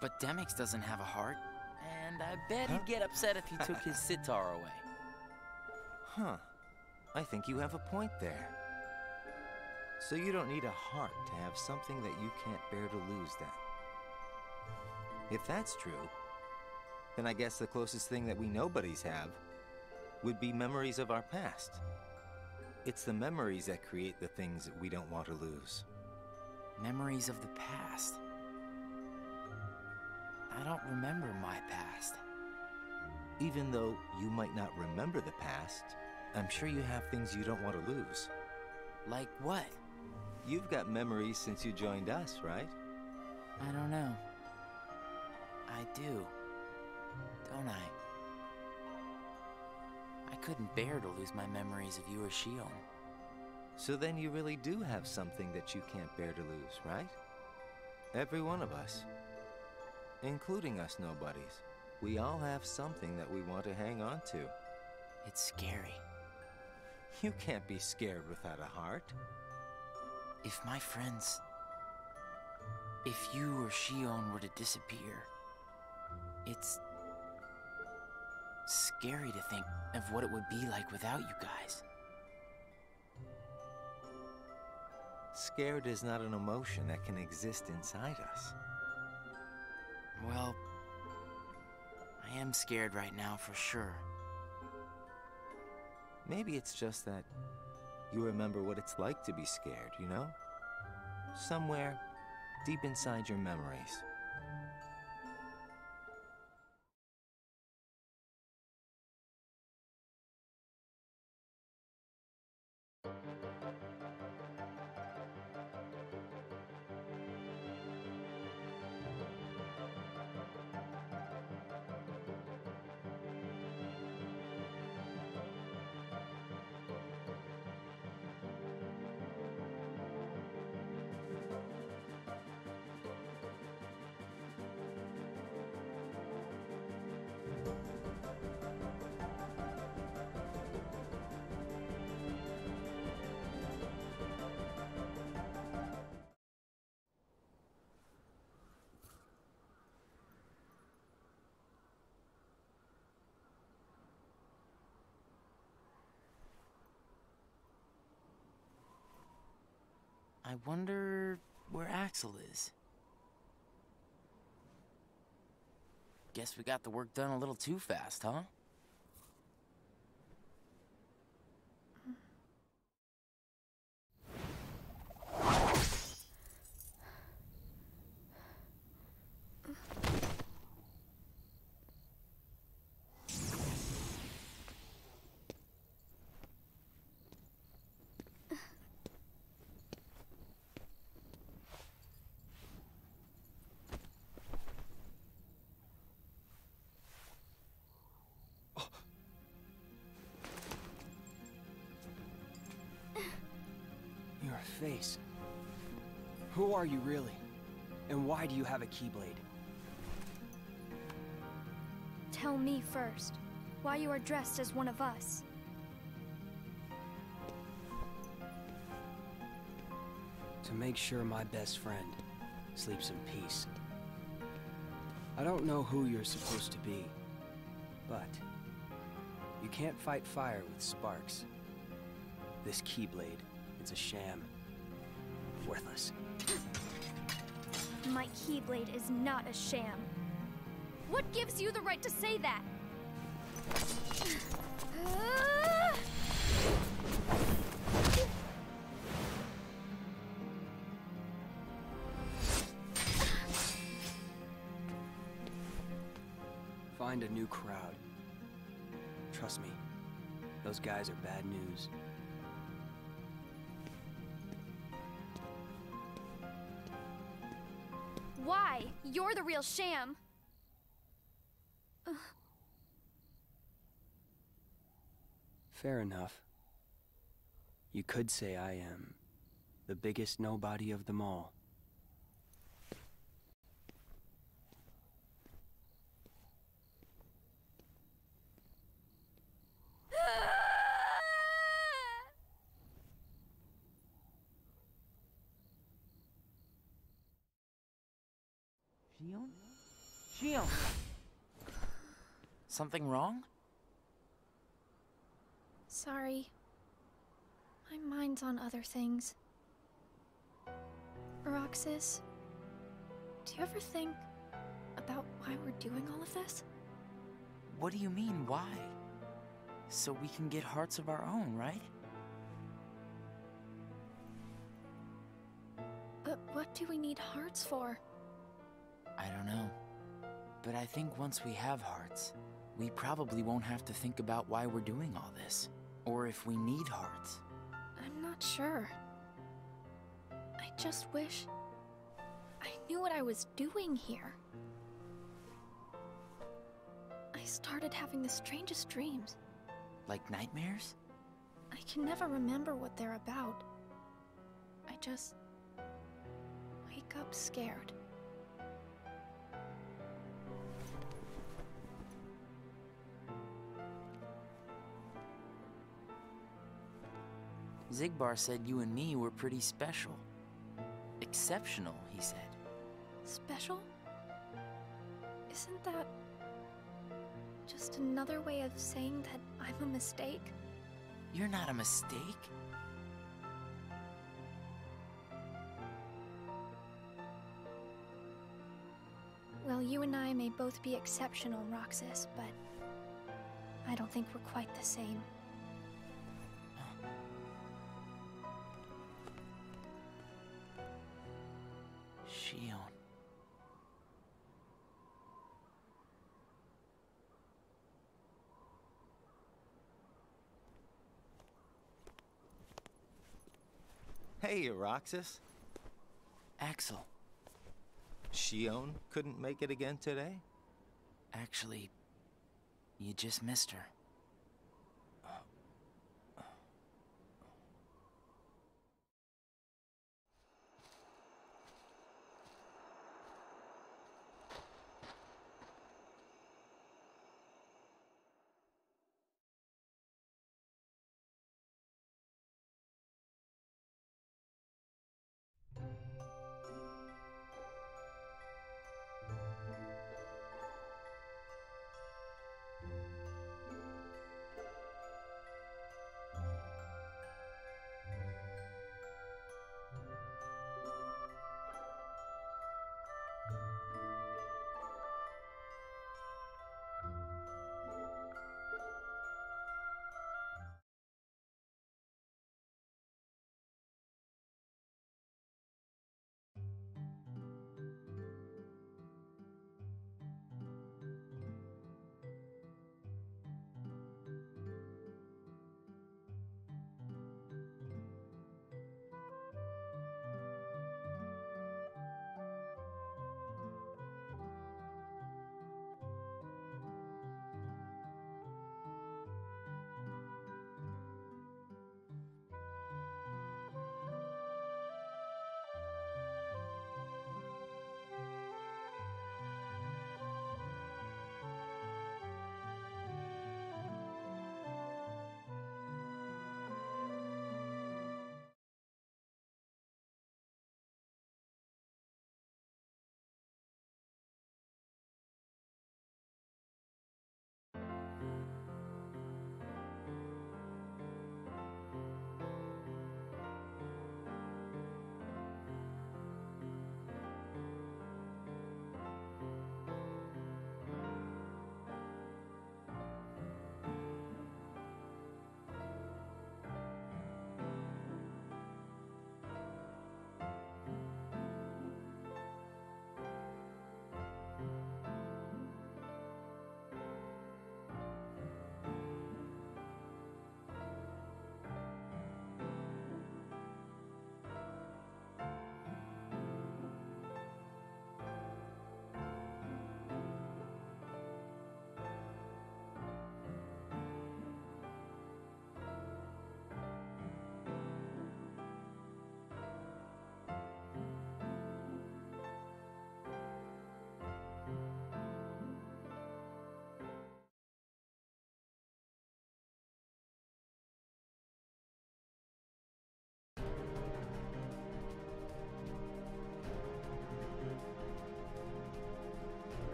But Demix doesn't have a heart, and I bet he'd get upset if you took his sitar away. Huh. I think you have a point there. So you don't need a heart to have something that you can't bear to lose, then. If that's true, then I guess the closest thing that we nobodies have would be memories of our past. It's the memories that create the things that we don't want to lose. Memories of the past. I don't remember my past. Even though you might not remember the past, I'm sure you have things you don't want to lose. Like what? You've got memories since you joined us, right? I don't know. I do. Don't I? I couldn't bear to lose my memories of you or Shion. So then you really do have something that you can't bear to lose, right? Every one of us. Including us nobodies. We all have something that we want to hang on to. It's scary. You can't be scared without a heart. If my friends... If you or Shion were to disappear, it's... scary to think of what it would be like without you guys. Scared is not an emotion that can exist inside us. Well, I am scared right now for sure. Maybe it's just that you remember what it's like to be scared, you know? Somewhere deep inside your memories. I wonder where Axel is. Guess we got the work done a little too fast, huh? Your face. Who are you really? And why do you have a Keyblade? Tell me first, why you are dressed as one of us. To make sure my best friend sleeps in peace. I don't know who you're supposed to be, but you can't fight fire with sparks. This Keyblade, it's a sham. Worthless. My Keyblade is not a sham. What gives you the right to say that? Find a new crowd. Trust me, those guys are bad news. Why? You're the real sham. Fair enough. You could say I am the biggest nobody of them all. Shion? Something wrong? Sorry. My mind's on other things. Roxas, do you ever think about why we're doing all of this? What do you mean, why? So we can get hearts of our own, right? But what do we need hearts for? I don't know. But I think once we have hearts, we probably won't have to think about why we're doing all this. Or if we need hearts. I'm not sure. I just wish I knew what I was doing here. I started having the strangest dreams. Like nightmares? I can never remember what they're about. I just wake up scared. Zigbar said you and me were pretty special. Exceptional, he said. Special? Isn't that just another way of saying that I'm a mistake? You're not a mistake. Well, you and I may both be exceptional, Roxas, but I don't think we're quite the same. Shion. Hey, Roxas. Axel. Shion couldn't make it again today? Actually, you just missed her.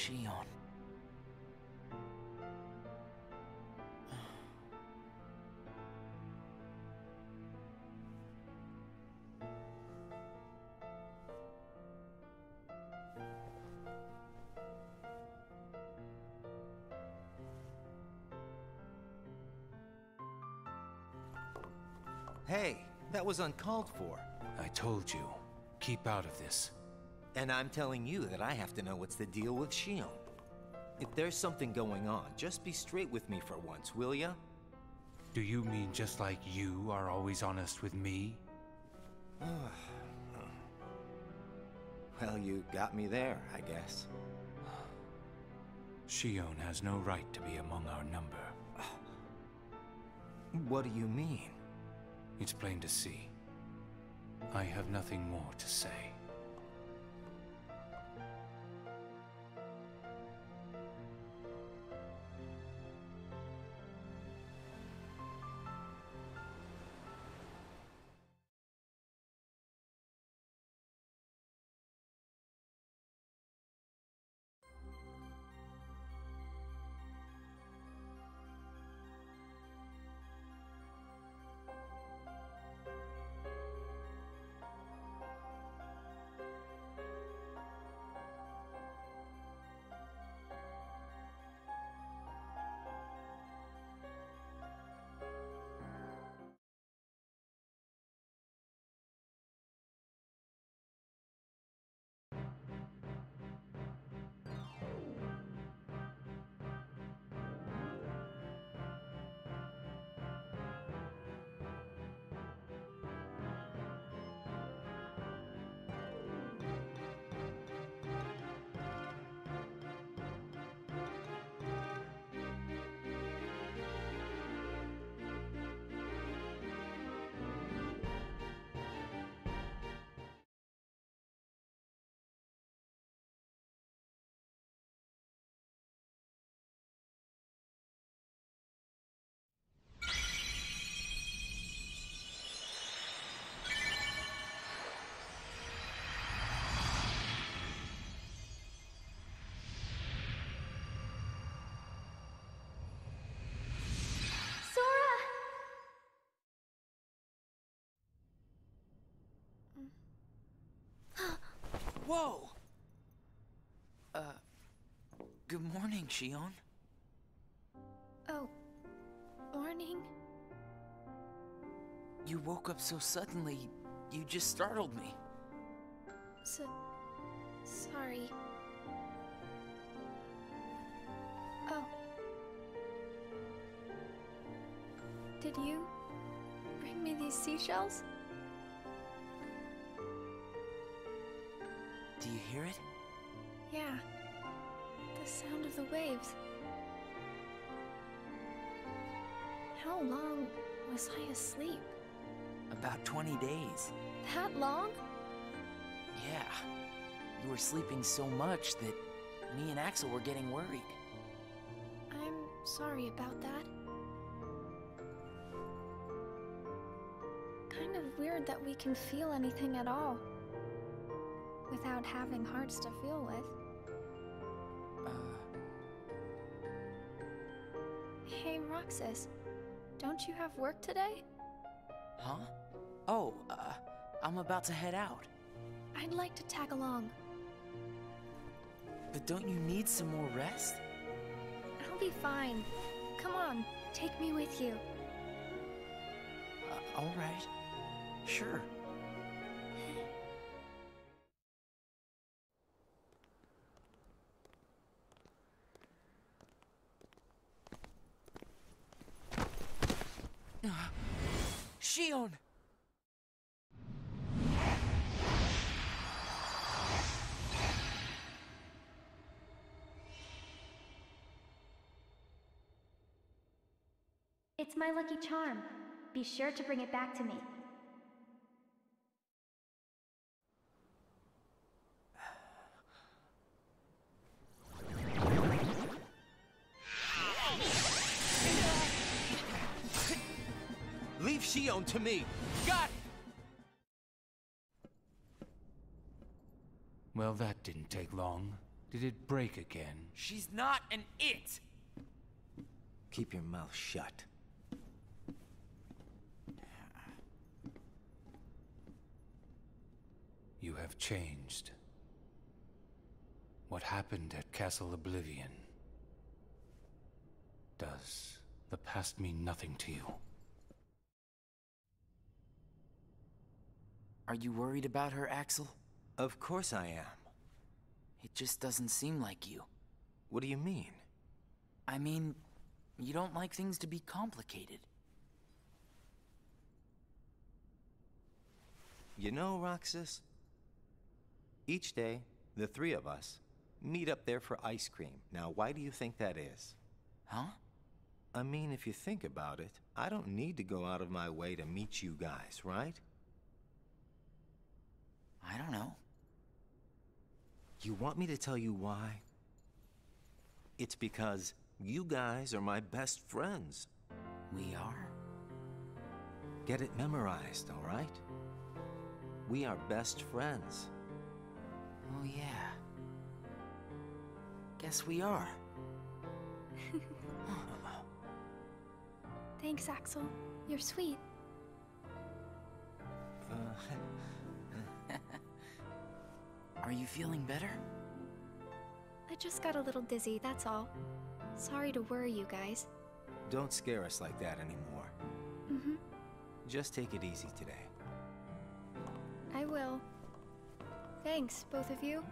Shion. Hey, that was uncalled for. I told you, keep out of this. And I'm telling you that I have to know what's the deal with Shion. If there's something going on, just be straight with me for once, will ya? Do you mean just like you are always honest with me? Well, you got me there, I guess. Shion has no right to be among our number. What do you mean? It's plain to see. I have nothing more to say. Whoa! Good morning, Shion. Oh, morning? You woke up so suddenly, you just startled me. Sorry. Oh. Did you bring me these seashells? Do you hear it? Yeah. The sound of the waves. How long was I asleep? About 20 days. That long? Yeah. You were sleeping so much that me and Axel were getting worried. I'm sorry about that. Kind of weird that we can feel anything at all without having hearts to feel with. Hey, Roxas, don't you have work today? Huh? Oh, I'm about to head out. I'd like to tag along. But don't you need some more rest? I'll be fine. Come on, take me with you. All right. Sure. Shion! It's my lucky charm. Be sure to bring it back to me. Leave Shion to me! Got it! Well, that didn't take long. Did it break again? She's not an it! Keep your mouth shut. You have changed. What happened at Castle Oblivion? Does the past mean nothing to you? Are you worried about her, Axel? Of course I am. It just doesn't seem like you. What do you mean? I mean, you don't like things to be complicated. You know, Roxas, each day, the three of us meet up there for ice cream. Now, why do you think that is? Huh? I mean, if you think about it, I don't need to go out of my way to meet you guys, right? I don't know. You want me to tell you why? It's because you guys are my best friends. We are? Get it memorized, all right? We are best friends. Oh, yeah. Guess we are. Thanks, Axel. You're sweet. Are you feeling better? I just got a little dizzy, that's all. Sorry to worry you guys. Don't scare us like that anymore. Mm-hmm. Just take it easy today. I will. Thanks, both of you.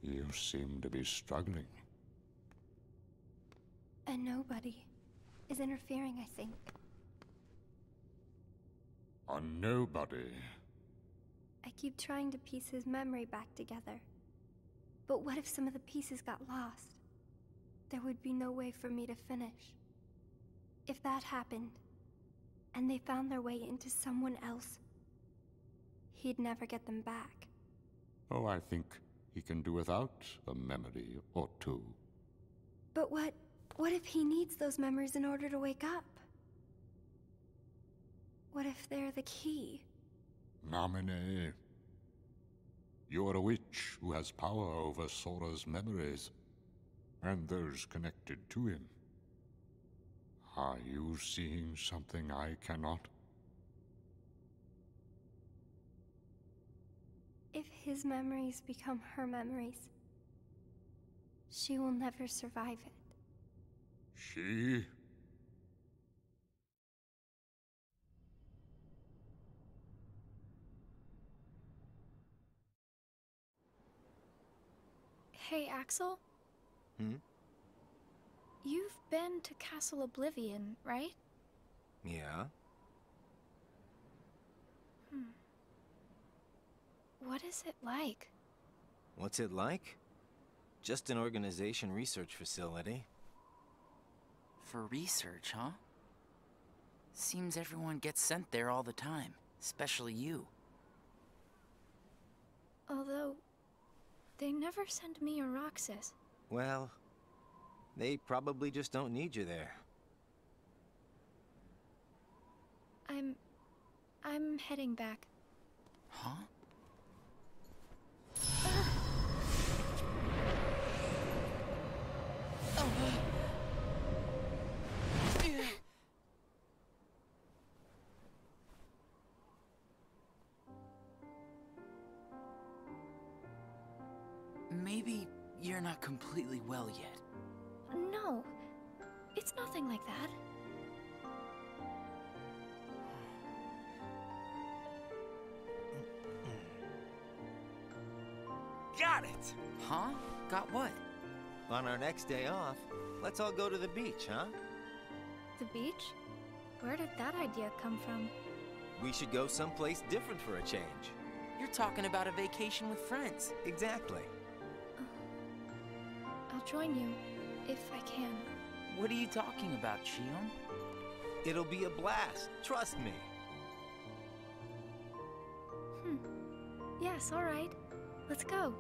You seem to be struggling. And nobody is interfering, I think. A nobody? I keep trying to piece his memory back together. But what if some of the pieces got lost? There would be no way for me to finish. If that happened, and they found their way into someone else, he'd never get them back. Oh, I think he can do without a memory or two. But what if he needs those memories in order to wake up? What if they're the key? Namine. You're a witch who has power over Sora's memories, and those connected to him. Are you seeing something I cannot? If his memories become her memories, she will never survive it. She? Hey, Axel? Hmm? You've been to Castle Oblivion, right? Yeah? What is it like? What's it like? Just an organization research facility. For research, huh? Seems everyone gets sent there all the time, especially you. Although, they never send me or Roxas. Well, they probably just don't need you there. I'm heading back. Huh? Maybe you're not completely well yet. No, it's nothing like that. Got it! Huh? Got what? On our next day off, let's all go to the beach, huh? The beach? Where did that idea come from? We should go someplace different for a change. You're talking about a vacation with friends. Exactly. I'll join you, if I can. What are you talking about, Shion? It'll be a blast, trust me. Yes, all right. Let's go.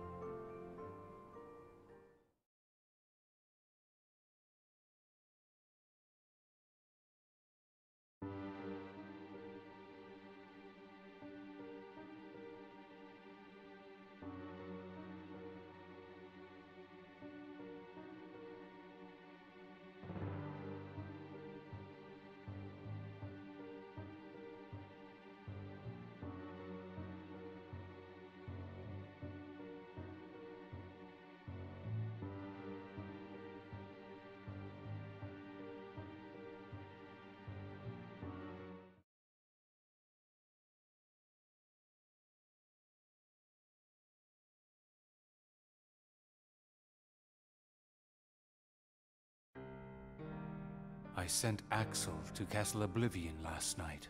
I sent Axel to Castle Oblivion last night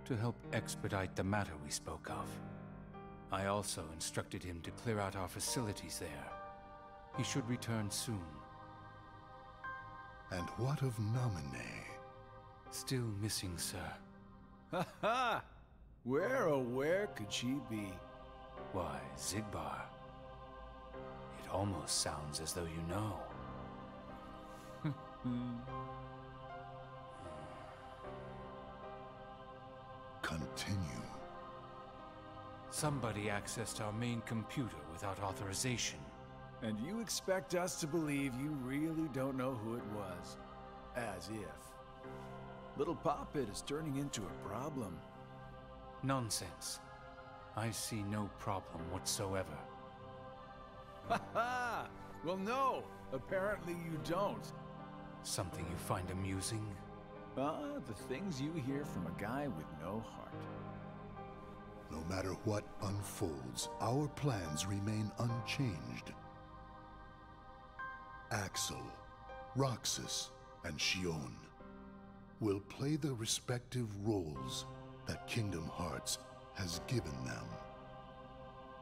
to help expedite the matter we spoke of. I also instructed him to clear out our facilities there. He should return soon. And what of Naminé? Still missing, sir. Ha ha! Where could she be? Why, Zigbar. It almost sounds as though you know. Continue. Somebody accessed our main computer without authorization. And you expect us to believe you really don't know who it was? As if. Little Poppet is turning into a problem. Nonsense. I see no problem whatsoever. Ha ha! Well, no, apparently you don't. Something you find amusing? The things you hear from a guy with no heart. No matter what unfolds, our plans remain unchanged. Axel, Roxas, and Shion will play the respective roles that Kingdom Hearts has given them.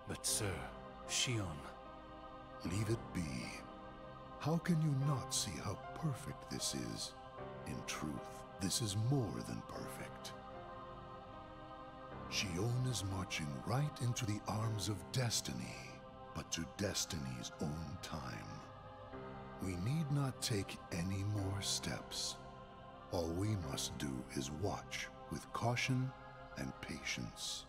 But sir, Shion... Leave it be. How can you not see how perfect this is? In truth, this is more than perfect. Shion is marching right into the arms of destiny, but to destiny's own time. We need not take any more steps. All we must do is watch with caution and patience.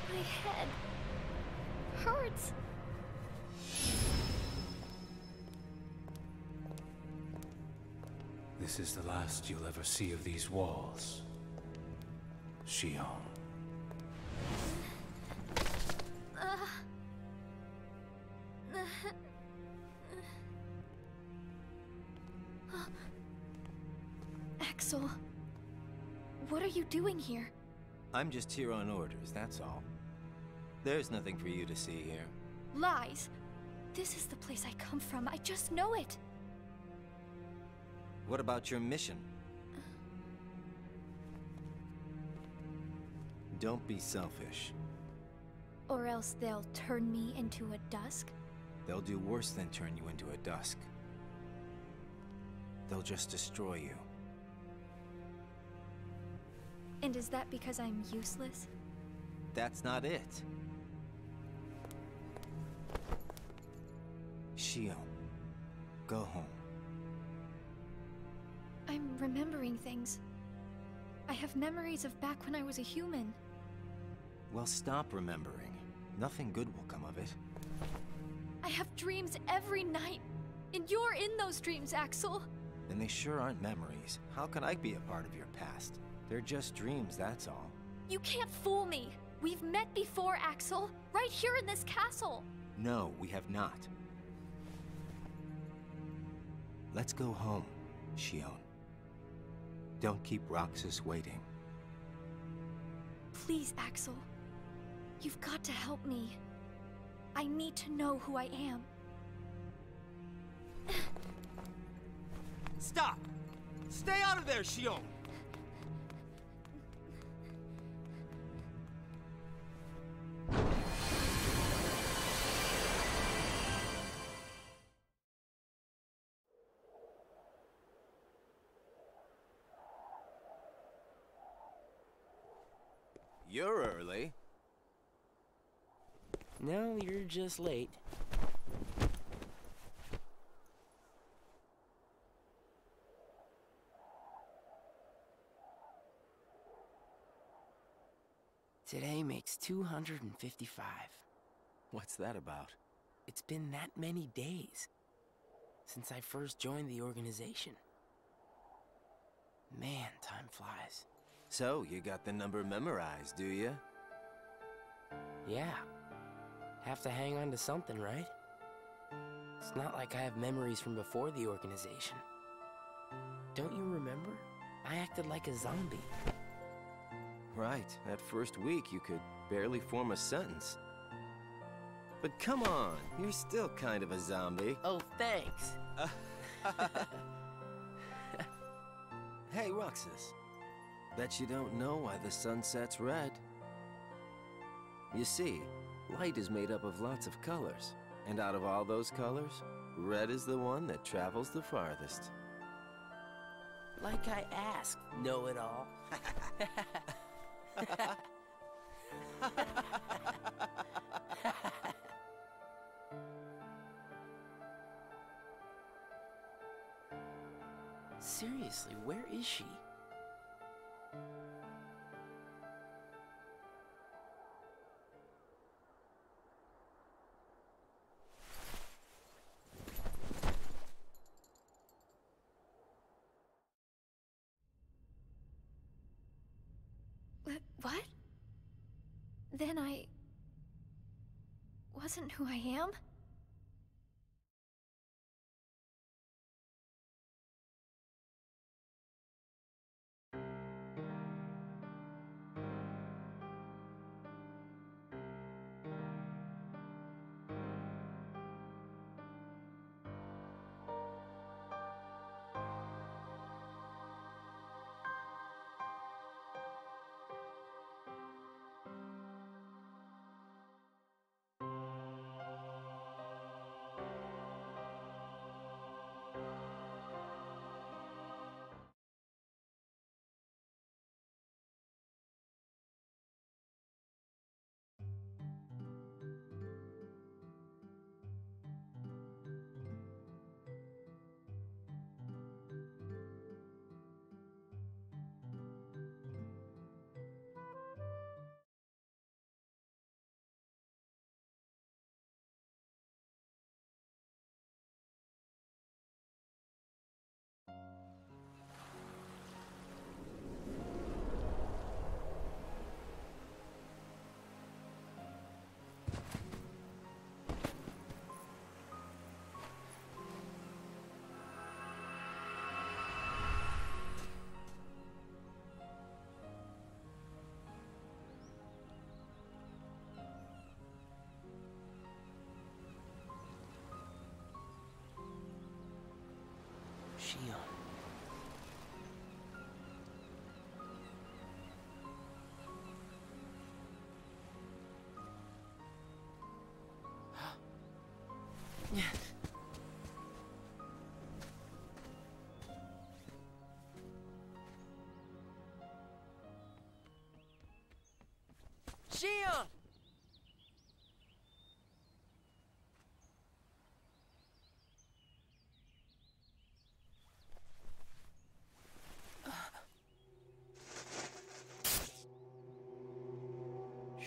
My head hurts. This is the last you'll ever see of these walls, Shion. Axel, what are you doing here? I'm just here on orders, that's all. There's nothing for you to see here. Lies! This is the place I come from, I just know it! What about your mission? Don't be selfish. Or else they'll turn me into a dusk? They'll do worse than turn you into a dusk. They'll just destroy you. And is that because I'm useless? That's not it. Shio, go home. I'm remembering things. I have memories of back when I was a human. Well, stop remembering. Nothing good will come of it. I have dreams every night. And you're in those dreams, Axel. Then they sure aren't memories. How can I be a part of your past? They're just dreams, that's all. You can't fool me. We've met before, Axel. Right here in this castle. No, we have not. Let's go home, Shion. Don't keep Roxas waiting. Please, Axel. You've got to help me. I need to know who I am. Stop! Stay out of there, Shion! You're early. No, you're just late. Today makes 255. What's that about? It's been that many days since I first joined the organization. Man, time flies. So, you got the number memorized, do you? Yeah. Have to hang on to something, right? It's not like I have memories from before the organization. Don't you remember? I acted like a zombie. Right. That first week, you could barely form a sentence. But come on, you're still kind of a zombie. Oh, thanks. Hey, Roxas. Bet you don't know why the sun sets red. You see, light is made up of lots of colors. And out of all those colors, red is the one that travels the farthest. Like I asked, know-it-all. Seriously, where is she? What? Then I wasn't who I am?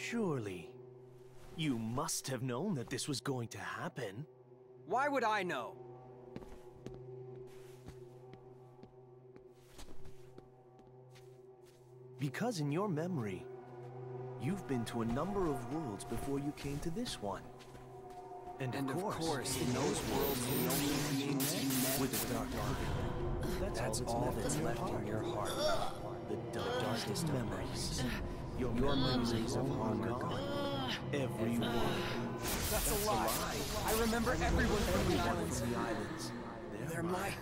Surely, you must have known that this was going to happen. Why would I know? Because in your memory, you've been to a number of worlds before you came to this one. And of course, in those worlds, the only beings you met with the Dark Ark. That's all that's left in your heart. The darkest memories. Your memories of hunger gone. Everyone. That's a lie. I remember everyone from the islands. They're my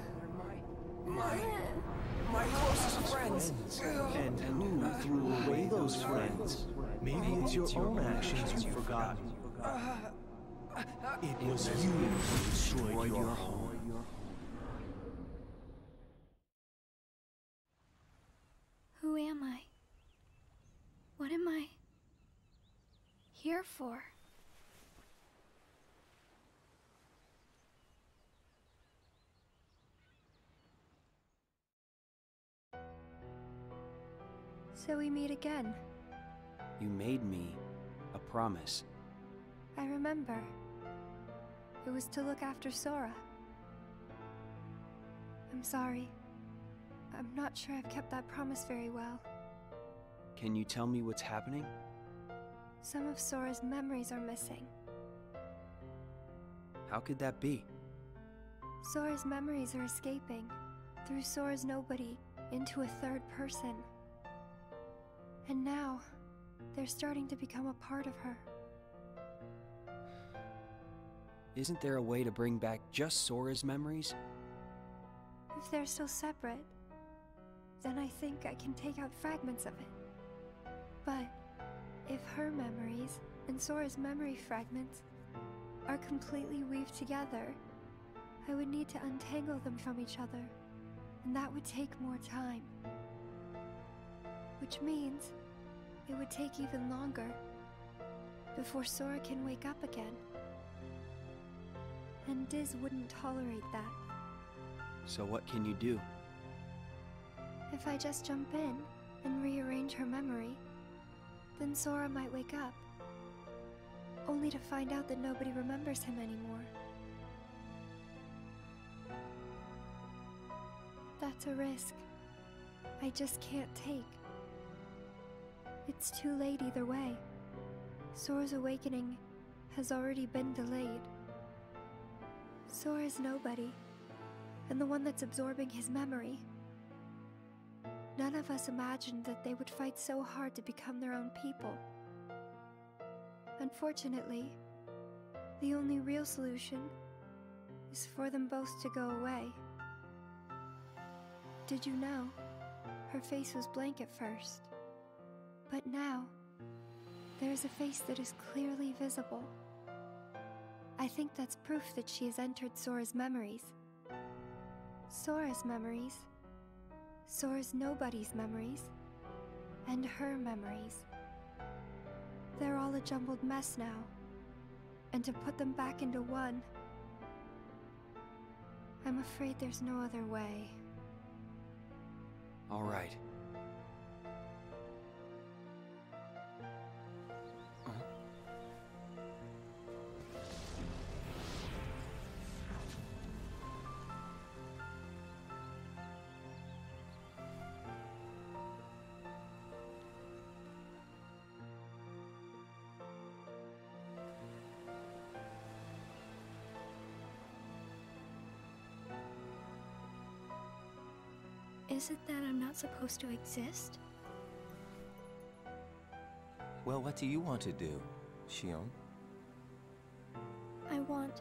closest friends. And who threw away those friends? Maybe it's your own actions you've forgotten. It was you who destroyed your home. Who am I? What am I here for? So we meet again. You made me a promise. I remember. It was to look after Sora. I'm sorry. I'm not sure I've kept that promise very well. Can you tell me what's happening? Some of Sora's memories are missing. How could that be? Sora's memories are escaping through Sora's nobody into a third person. And now, they're starting to become a part of her. Isn't there a way to bring back just Sora's memories? If they're still separate, then I think I can take out fragments of it. But if her memories and Sora's memory fragments are completely weaved together, I would need to untangle them from each other, and that would take more time. Which means it would take even longer before Sora can wake up again. And Diz wouldn't tolerate that. So what can you do? If I just jump in and rearrange her memory, then Sora might wake up, only to find out that nobody remembers him anymore. That's a risk I just can't take. It's too late either way. Sora's awakening has already been delayed. Sora's nobody, and the one that's absorbing his memory. None of us imagined that they would fight so hard to become their own people. Unfortunately, the only real solution is for them both to go away. Did you know? Her face was blank at first. But now, there is a face that is clearly visible. I think that's proof that she has entered Sora's memories. Sora's memories, Sora's nobody's memories, and her memories. They're all a jumbled mess now, and to put them back into one, I'm afraid there's no other way. All right. Is it that I'm not supposed to exist? Well, what do you want to do, Xion? I want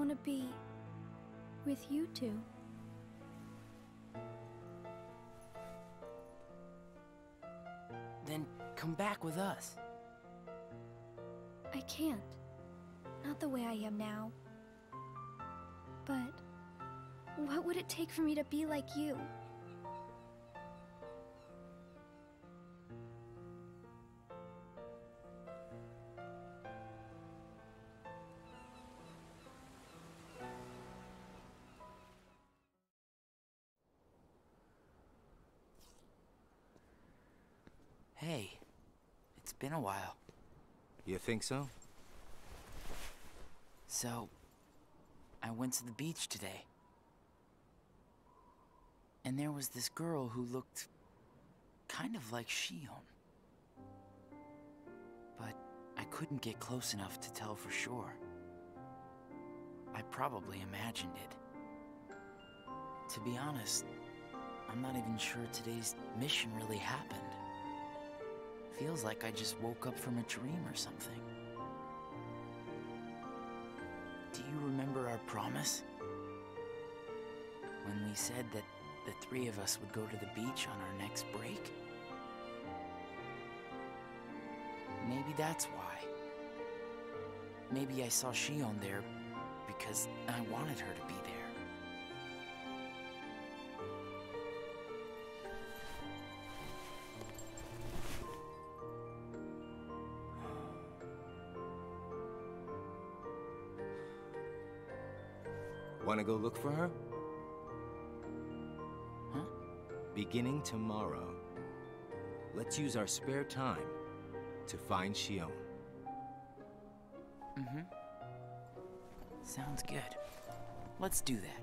to be with you two. Then come back with us. I can't. Not the way I am now. But what would it take for me to be like you? Hey, been a while. You think so? So, I went to the beach today. And there was this girl who looked kind of like Shion. But I couldn't get close enough to tell for sure. I probably imagined it. To be honest, I'm not even sure today's mission really happened. Feels like I just woke up from a dream or something. Do you remember our promise? When we said that the three of us would go to the beach on our next break? Maybe that's why. Maybe I saw Shion there because I wanted her to be there. Want to go look for her? Huh? Beginning tomorrow, let's use our spare time to find Shion. Mm-hmm. Sounds good. Let's do that.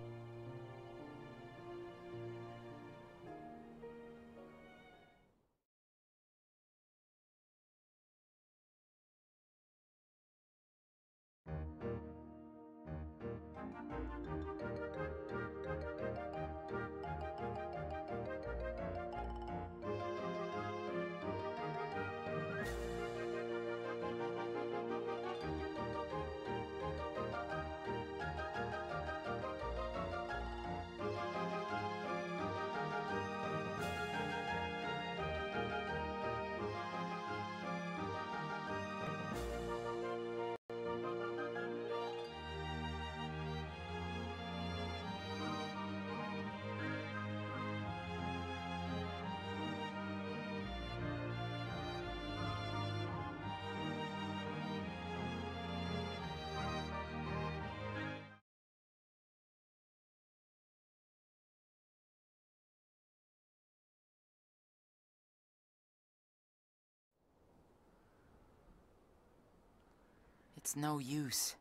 It's no use.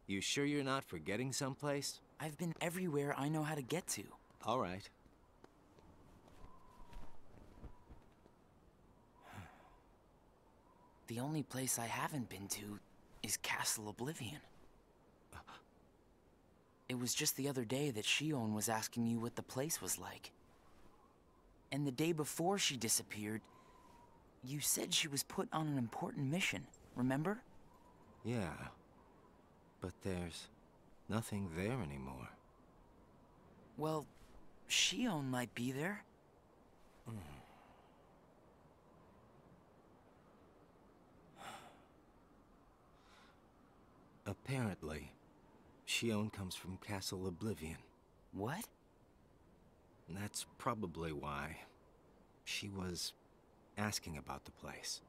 You sure you're not forgetting someplace? I've been everywhere I know how to get to. All right. The only place I haven't been to is Castle Oblivion. It was just the other day that Shion was asking you what the place was like. And the day before she disappeared, you said she was put on an important mission, remember? Yeah, but there's nothing there anymore. Well, Shion might be there. Apparently, Shion comes from Castle Oblivion. What? That's probably why she was asking about the place.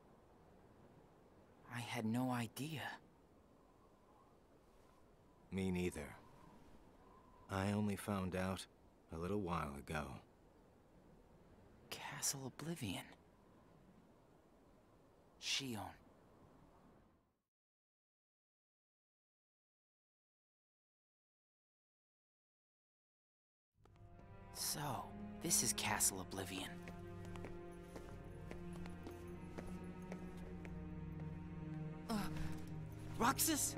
I had no idea. Me neither. I only found out a little while ago. Castle Oblivion. Shion. So, this is Castle Oblivion. Roxas?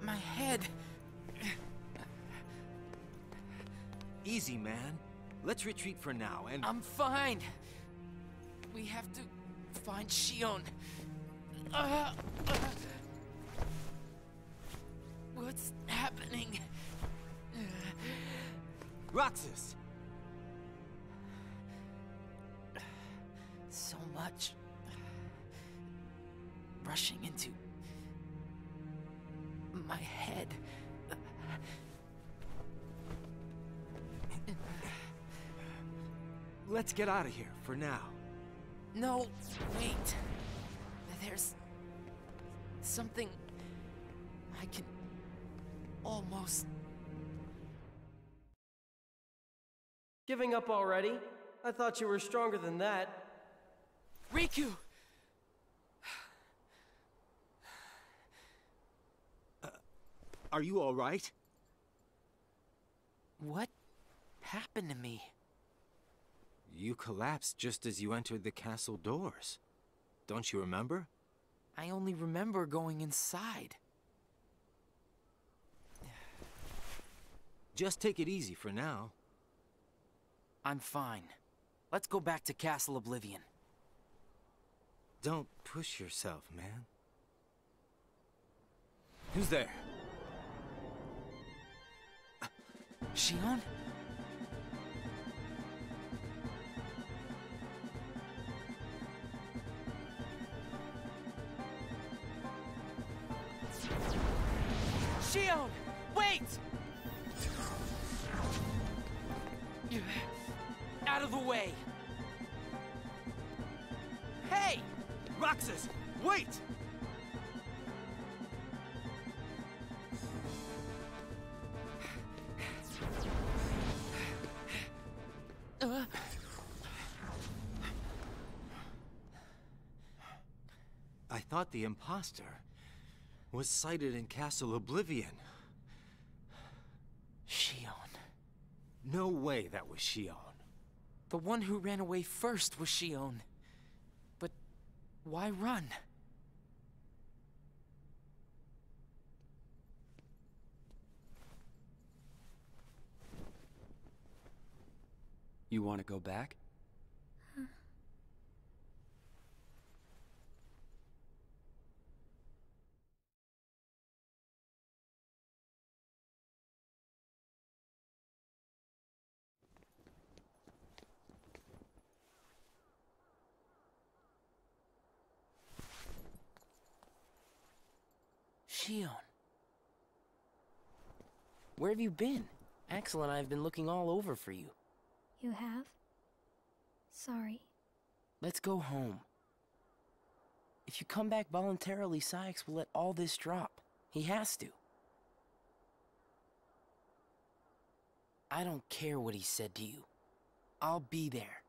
My head. Easy, man. Let's retreat for now and... I'm fine. We have to find Shion. What's happening? Roxas! So much rushing into my head. Let's get out of here for now. No, wait. There's something I can almost... Giving up already? I thought you were stronger than that. Riku! Are you all right? What happened to me? You collapsed just as you entered the castle doors. Don't you remember? I only remember going inside. Just take it easy for now. I'm fine. Let's go back to Castle Oblivion. Don't push yourself, man. Who's there? Shion? Shion! Wait! Out of the way! Hey! Roxas, wait! I thought the imposter was sighted in Castle Oblivion. Shion. No way that was Shion. The one who ran away first was Shion. But why run? You want to go back? Shion. Where have you been? Axel and I have been looking all over for you. You have? Sorry. Let's go home. If you come back voluntarily, Sykes will let all this drop. He has to. I don't care what he said to you. I'll be there.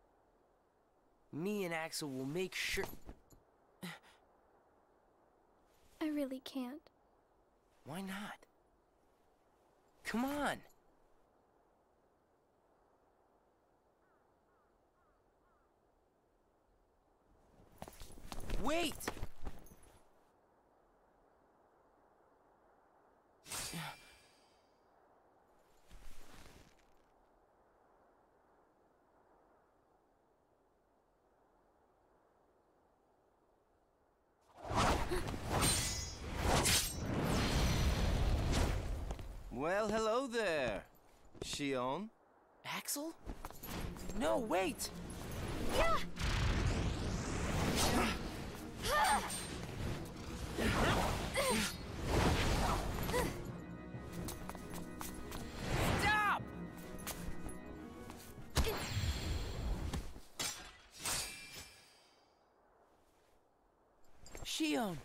Me and Axel will make sure... I really can't. Why not? Come on! Wait! Well, hello there, Shion. Axel? No, wait! Yeah! Stop! Shion!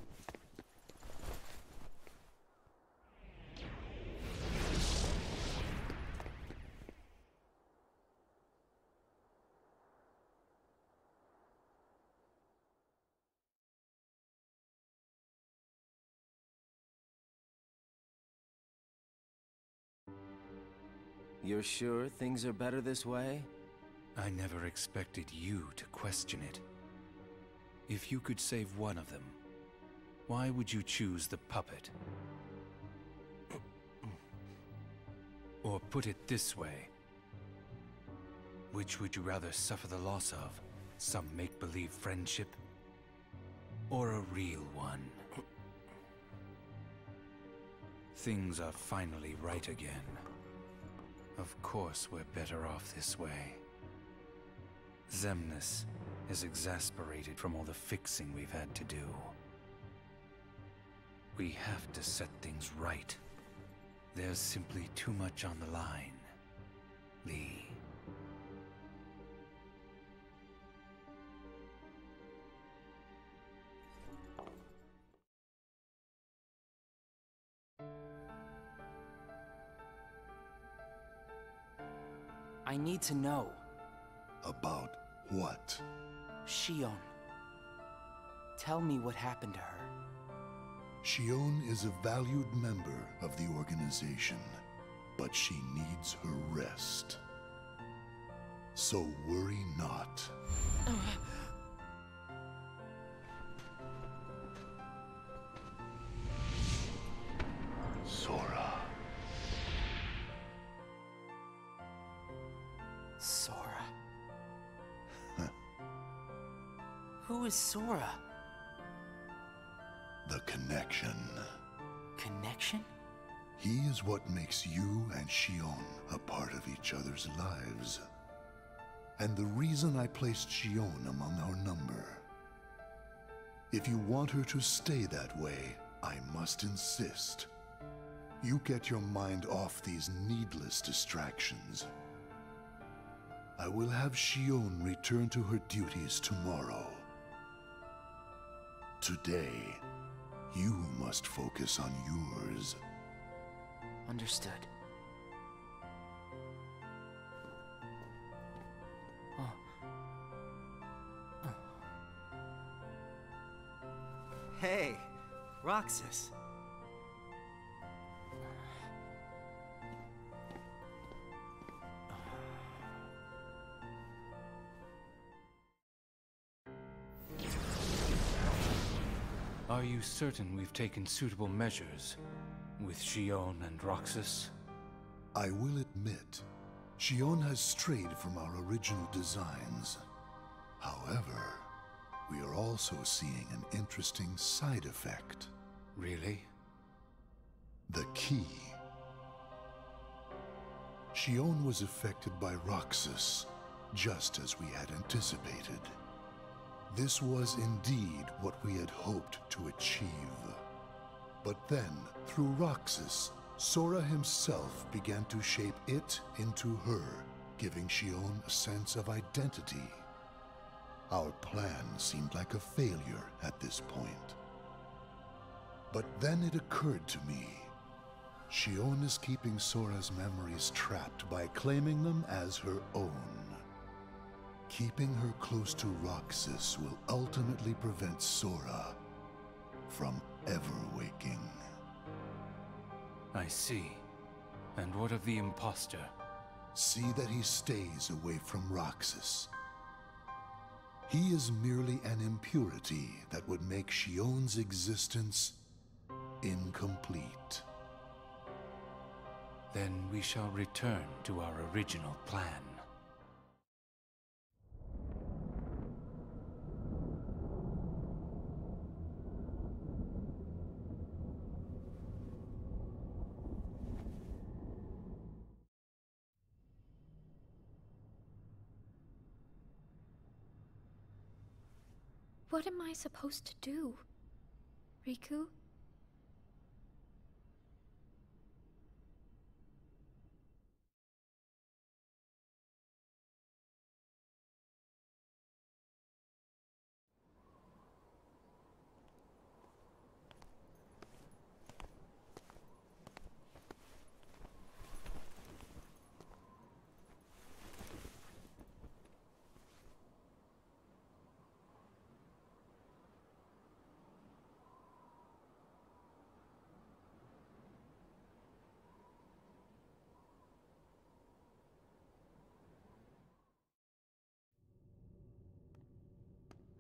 You're sure things are better this way? I never expected you to question it. If you could save one of them, why would you choose the puppet? Or put it this way, which would you rather suffer the loss of? Some make-believe friendship? Or a real one? Things are finally right again. Of course we're better off this way. Xemnas is exasperated from all the fixing we've had to do. We have to set things right. There's simply too much on the line, Lee. I need to know. About what? Shion. Tell me what happened to her. Shion is a valued member of the organization, but she needs her rest. So worry not. Sora. Sora. Who is Sora? The connection. Connection? He is what makes you and Shion a part of each other's lives. And the reason I placed Shion among our number. If you want her to stay that way, I must insist. You get your mind off these needless distractions. I will have Shion return to her duties tomorrow. Today, you must focus on yours. Understood. Hey, Roxas. Are you certain we've taken suitable measures with Shion and Roxas? I will admit, Shion has strayed from our original designs. However, we are also seeing an interesting side effect. Really? The key. Shion was affected by Roxas, just as we had anticipated. This was indeed what we had hoped to achieve. But then, through Roxas, Sora himself began to shape it into her, giving Shion a sense of identity. Our plan seemed like a failure at this point. But then it occurred to me. Shion is keeping Sora's memories trapped by claiming them as her own. Keeping her close to Roxas will ultimately prevent Sora from ever waking. I see. And what of the imposter? See that he stays away from Roxas. He is merely an impurity that would make Shion's existence incomplete. Then we shall return to our original plan. What am I supposed to do, Riku?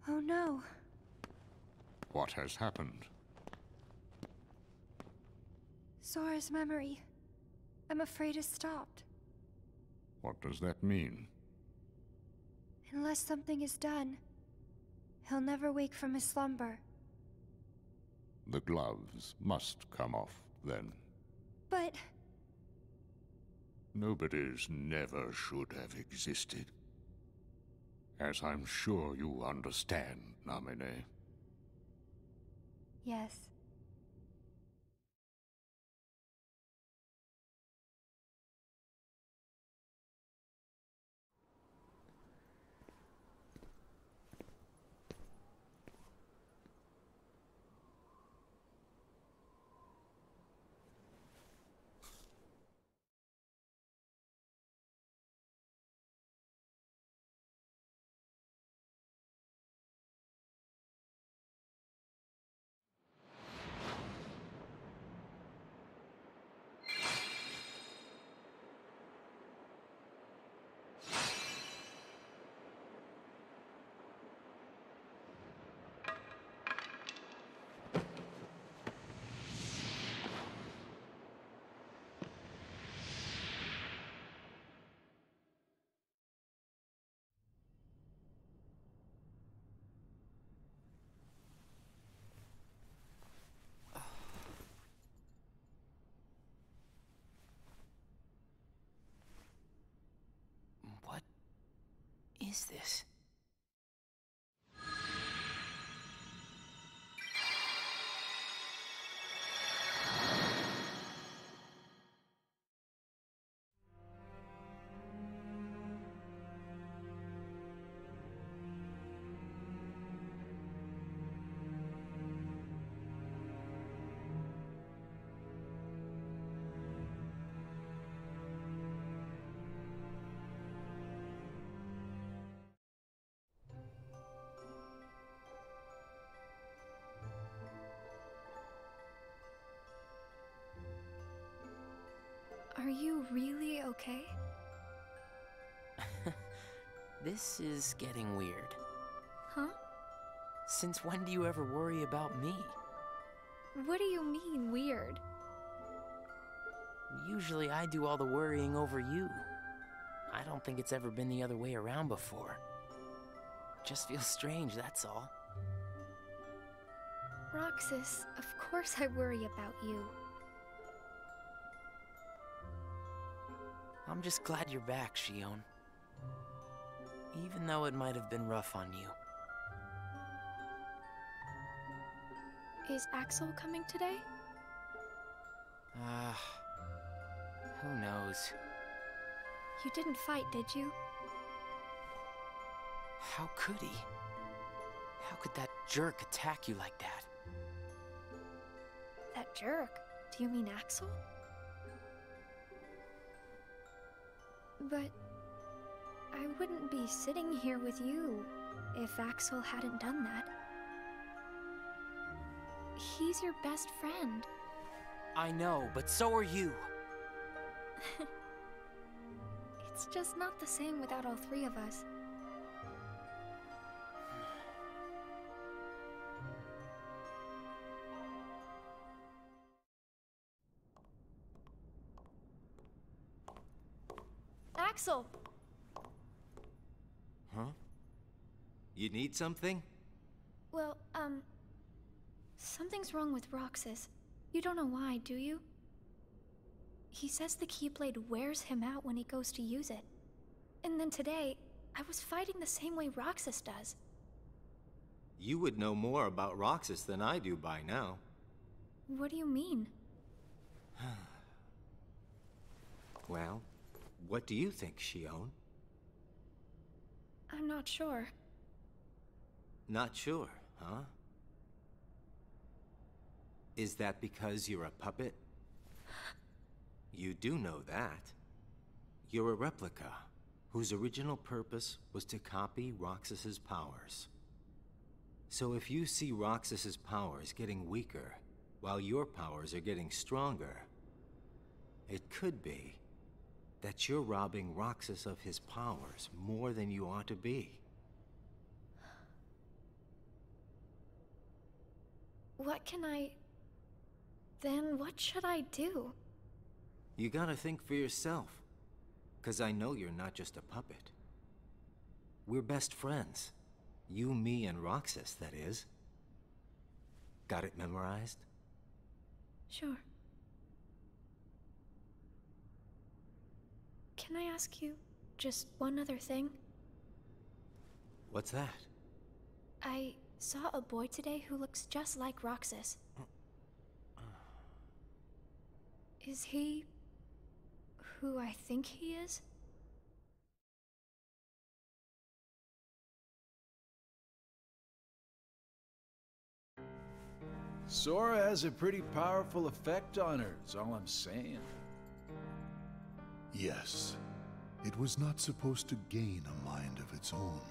Oh no. What has happened? Sora's memory. I'm afraid it's stopped. What does that mean? Unless something is done, he'll never wake from his slumber. The gloves must come off, then. But... Nobody's never should have existed. As I'm sure you understand, Namine. yes. is this? Are you really okay? This is getting weird. Huh? Since when do you ever worry about me? What do you mean, weird? Usually I do all the worrying over you. I don't think it's ever been the other way around before. Just feels strange, that's all. Roxas, of course I worry about you. I'm just glad you're back, Shion. Even though it might have been rough on you. Is Axel coming today? Who knows? You didn't fight, did you? How could he? How could that jerk attack you like that? That jerk? Do you mean Axel? But I wouldn't be sitting here with you if Axel hadn't done that. He's your best friend. I know, but so are you. It's just not the same without all three of us. Axel! Huh? You need something? Well, something's wrong with Roxas. You don't know why, do you? He says the Keyblade wears him out when he goes to use it. And then today, I was fighting the same way Roxas does. You would know more about Roxas than I do by now. What do you mean? Well, what do you think, Shion? I'm not sure. Not sure, huh? Is that because you're a puppet? You do know that. You're a replica, whose original purpose was to copy Roxas's powers. So if you see Roxas's powers getting weaker, while your powers are getting stronger, it could be that you're robbing Roxas of his powers more than you ought to be. Then what should I do? You gotta think for yourself, 'cause I know you're not just a puppet. We're best friends. You, me, and Roxas, that is. Got it memorized? Sure. Can I ask you just one other thing? What's that? I saw a boy today who looks just like Roxas. Is he who I think he is? Sora has a pretty powerful effect on her, is all I'm saying. Yes, it was not supposed to gain a mind of its own,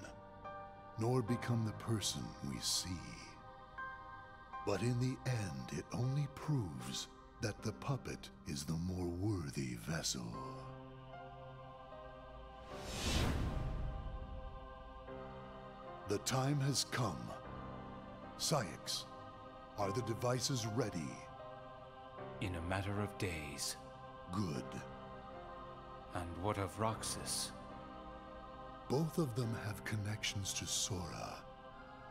nor become the person we see. But in the end, it only proves that the puppet is the more worthy vessel. The time has come. Saïx, are the devices ready? In a matter of days. Good. And what of Roxas? Both of them have connections to Sora,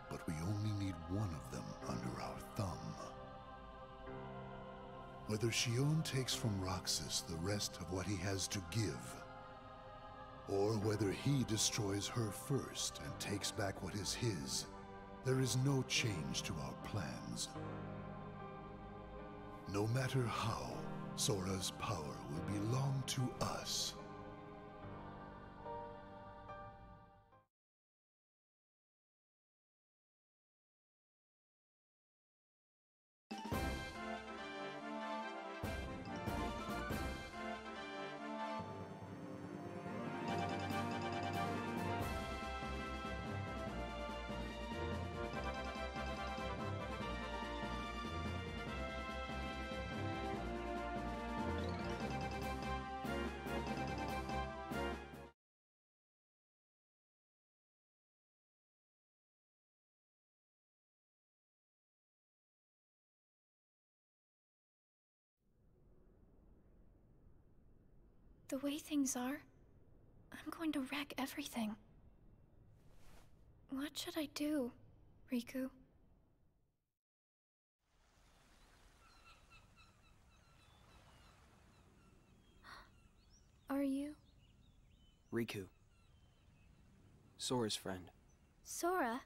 but we only need one of them under our thumb. Whether Shion takes from Roxas the rest of what he has to give, or whether he destroys her first and takes back what is his, there is no change to our plans. No matter how, Sora's power will belong to us. The way things are, I'm going to wreck everything. What should I do, Riku? Are you? Riku. Sora's friend. Sora?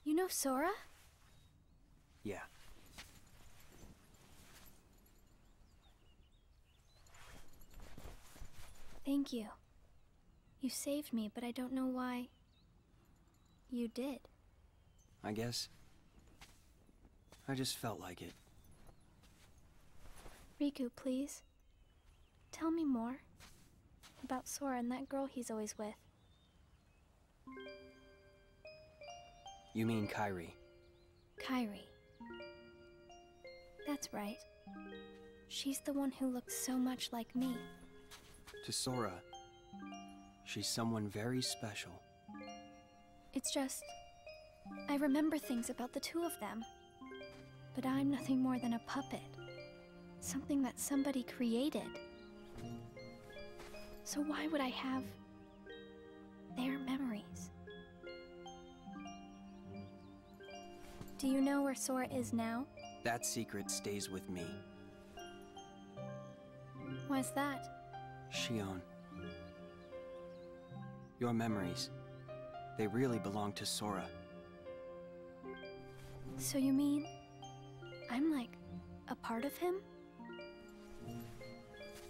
You know Sora? Yeah. Thank you. You saved me, but I don't know why you did. I guess I just felt like it. Riku, please. Tell me more about Sora and that girl he's always with. You mean Kairi? Kairi. That's right. She's the one who looks so much like me. To Sora, she's someone very special. It's just, I remember things about the two of them. But I'm nothing more than a puppet. Something that somebody created. So why would I have their memories? Do you know where Sora is now? That secret stays with me. Why's that? Shion. Your memories, they really belong to Sora. So you mean I'm like a part of him?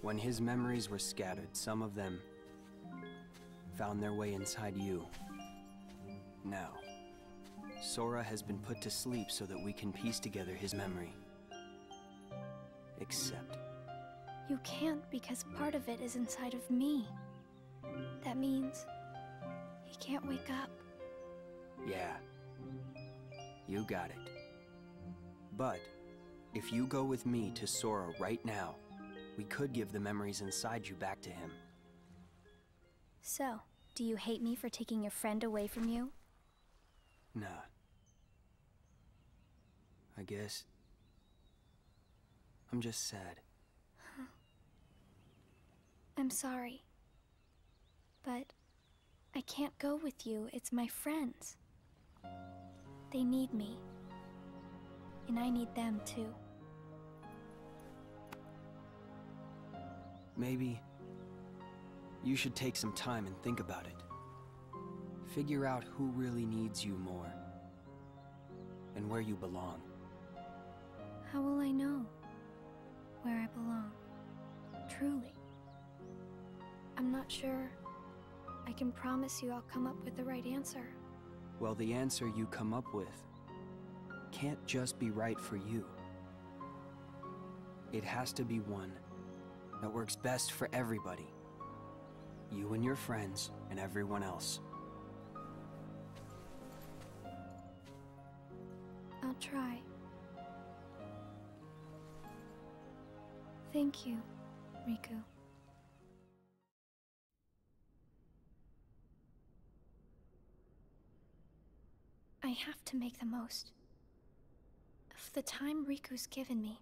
When his memories were scattered, some of them found their way inside you. Now, Sora has been put to sleep so that we can piece together his memory. Except... You can't, because part of it is inside of me. That means he can't wake up. Yeah. You got it. But if you go with me to Sora right now, we could give the memories inside you back to him. So, do you hate me for taking your friend away from you? Nah. I guess I'm just sad. I'm sorry. But I can't go with you. It's my friends. They need me. And I need them too. Maybe you should take some time and think about it. Figure out who really needs you more. And where you belong. How will I know where I belong? Truly. I'm not sure I can promise you I'll come up with the right answer. Well, the answer you come up with can't just be right for you. It has to be one that works best for everybody. You and your friends and everyone else. I'll try. Thank you, Riku. I have to make the most of the time Riku's given me.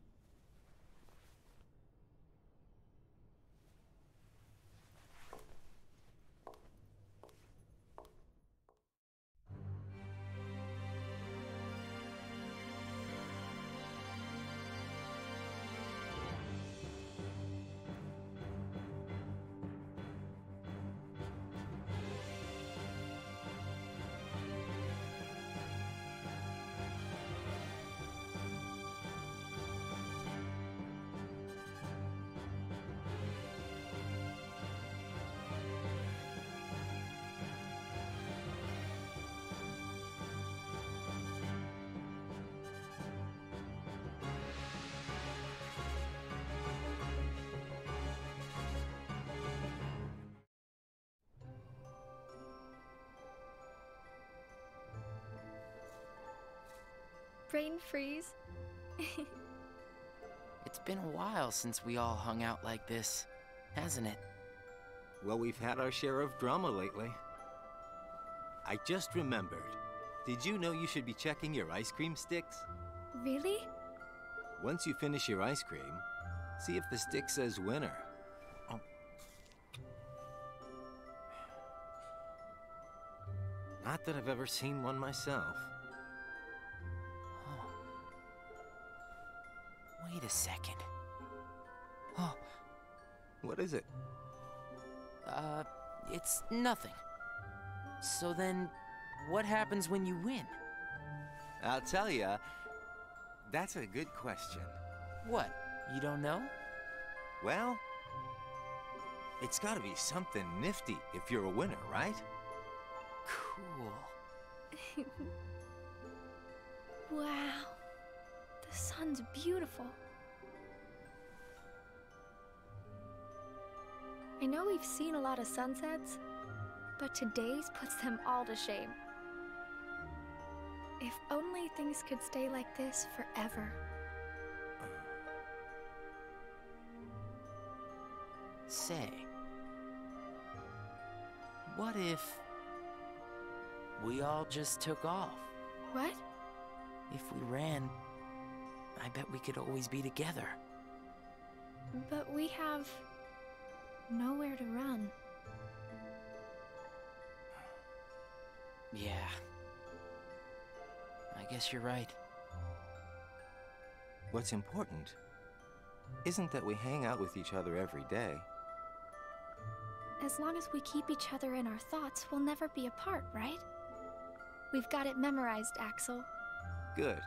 brain freeze. It's been a while since we all hung out like this, hasn't it? Well, we've had our share of drama lately. I just remembered. Did you know you should be checking your ice cream sticks? Really? Once you finish your ice cream, see if the stick says winner. Oh. Not that I've ever seen one myself. Oh. Wait a second. Oh. What is it? It's nothing. So then, what happens when you win? I'll tell ya. That's a good question. What? You don't know? Well, it's gotta be something nifty if you're a winner, right? Cool. Wow. The sun's beautiful. I know we've seen a lot of sunsets, but today's puts them all to shame. If only things could stay like this forever. Say, what if we all just took off? What? If we ran, I bet we could always be together. But we have nowhere to run. Yeah. I guess you're right. What's important isn't that we hang out with each other every day. As long as we keep each other in our thoughts, we'll never be apart, right? We've got it memorized, Axel. Good.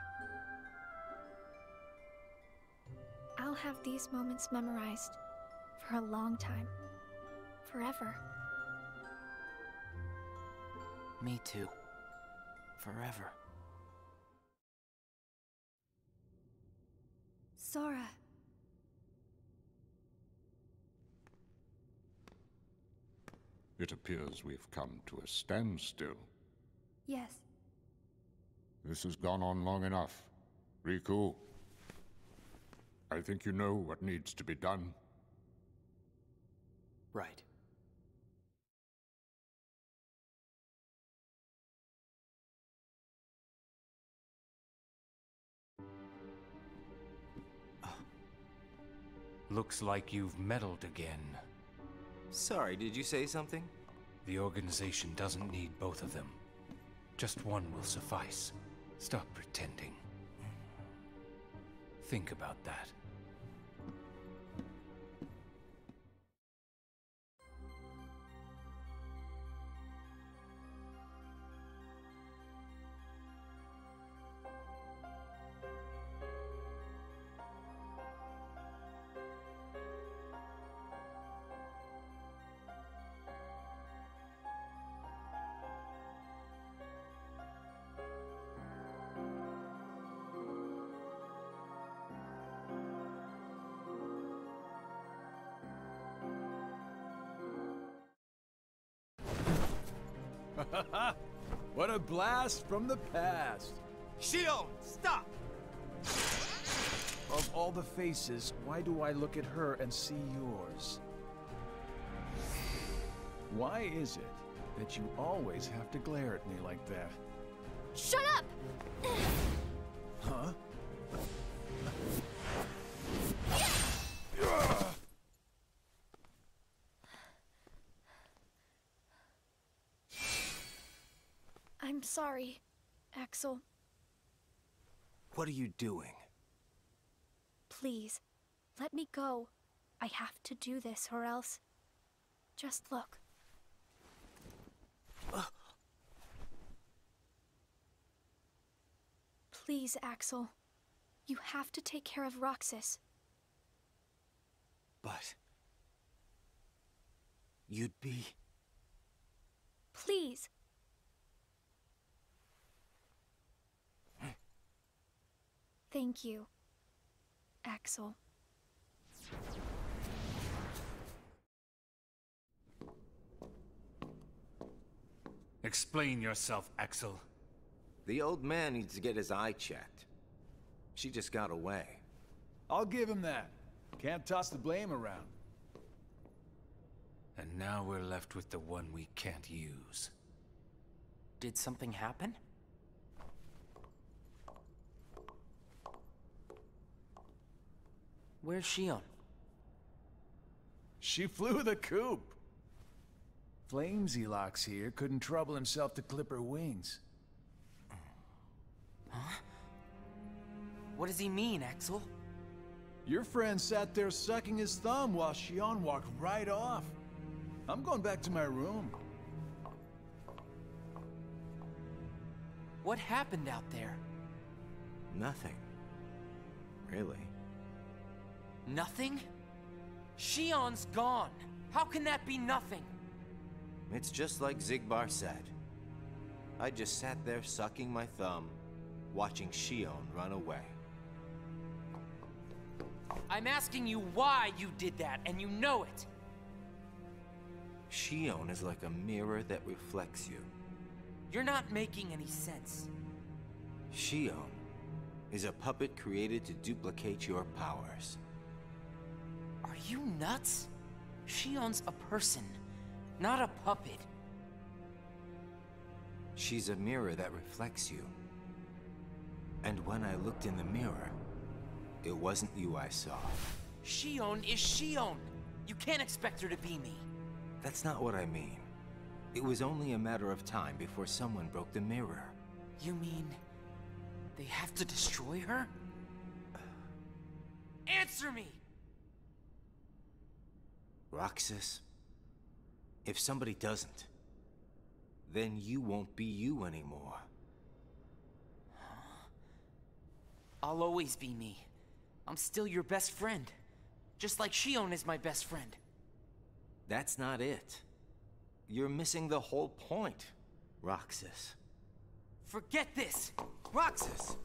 I'll have these moments memorized for a long time. Forever. Me too. Forever. Sora. It appears we've come to a standstill. Yes. This has gone on long enough. Riku, I think you know what needs to be done. Right. Looks like you've meddled again. Sorry, did you say something? The organization doesn't need both of them. Just one will suffice. Stop pretending. Think about that. What a blast from the past! Shion, stop! Of all the faces, why do I look at her and see yours? Why is it that you always have to glare at me like that? Shut up! Huh? I'm sorry, Axel. What are you doing? Please, let me go. I have to do this or else... Just look. Please, Axel. You have to take care of Roxas. But... you'd be... Please. Thank you, Axel. Explain yourself, Axel. The old man needs to get his eye checked. She just got away. I'll give him that. Can't toss the blame around. And now we're left with the one we can't use. Did something happen? Where's Shion? She flew the coop. Flamesy Locks here couldn't trouble himself to clip her wings. Huh? What does he mean, Axel? Your friend sat there sucking his thumb while Shion walked right off. I'm going back to my room. What happened out there? Nothing. Really. Nothing? Shion's gone. How can that be nothing? It's just like Zigbar said. I just sat there sucking my thumb, watching Shion run away. I'm asking you why you did that, and you know it. Shion is like a mirror that reflects you. You're not making any sense. Shion is a puppet created to duplicate your powers. Are you nuts? Shion's a person, not a puppet. She's a mirror that reflects you. And when I looked in the mirror, it wasn't you I saw. Shion is Shion. You can't expect her to be me. That's not what I mean. It was only a matter of time before someone broke the mirror. You mean they have to destroy her? Answer me! Roxas, if somebody doesn't, then you won't be you anymore. I'll always be me. I'm still your best friend. Just like Shion is my best friend. That's not it. You're missing the whole point, Roxas. Forget this! Roxas!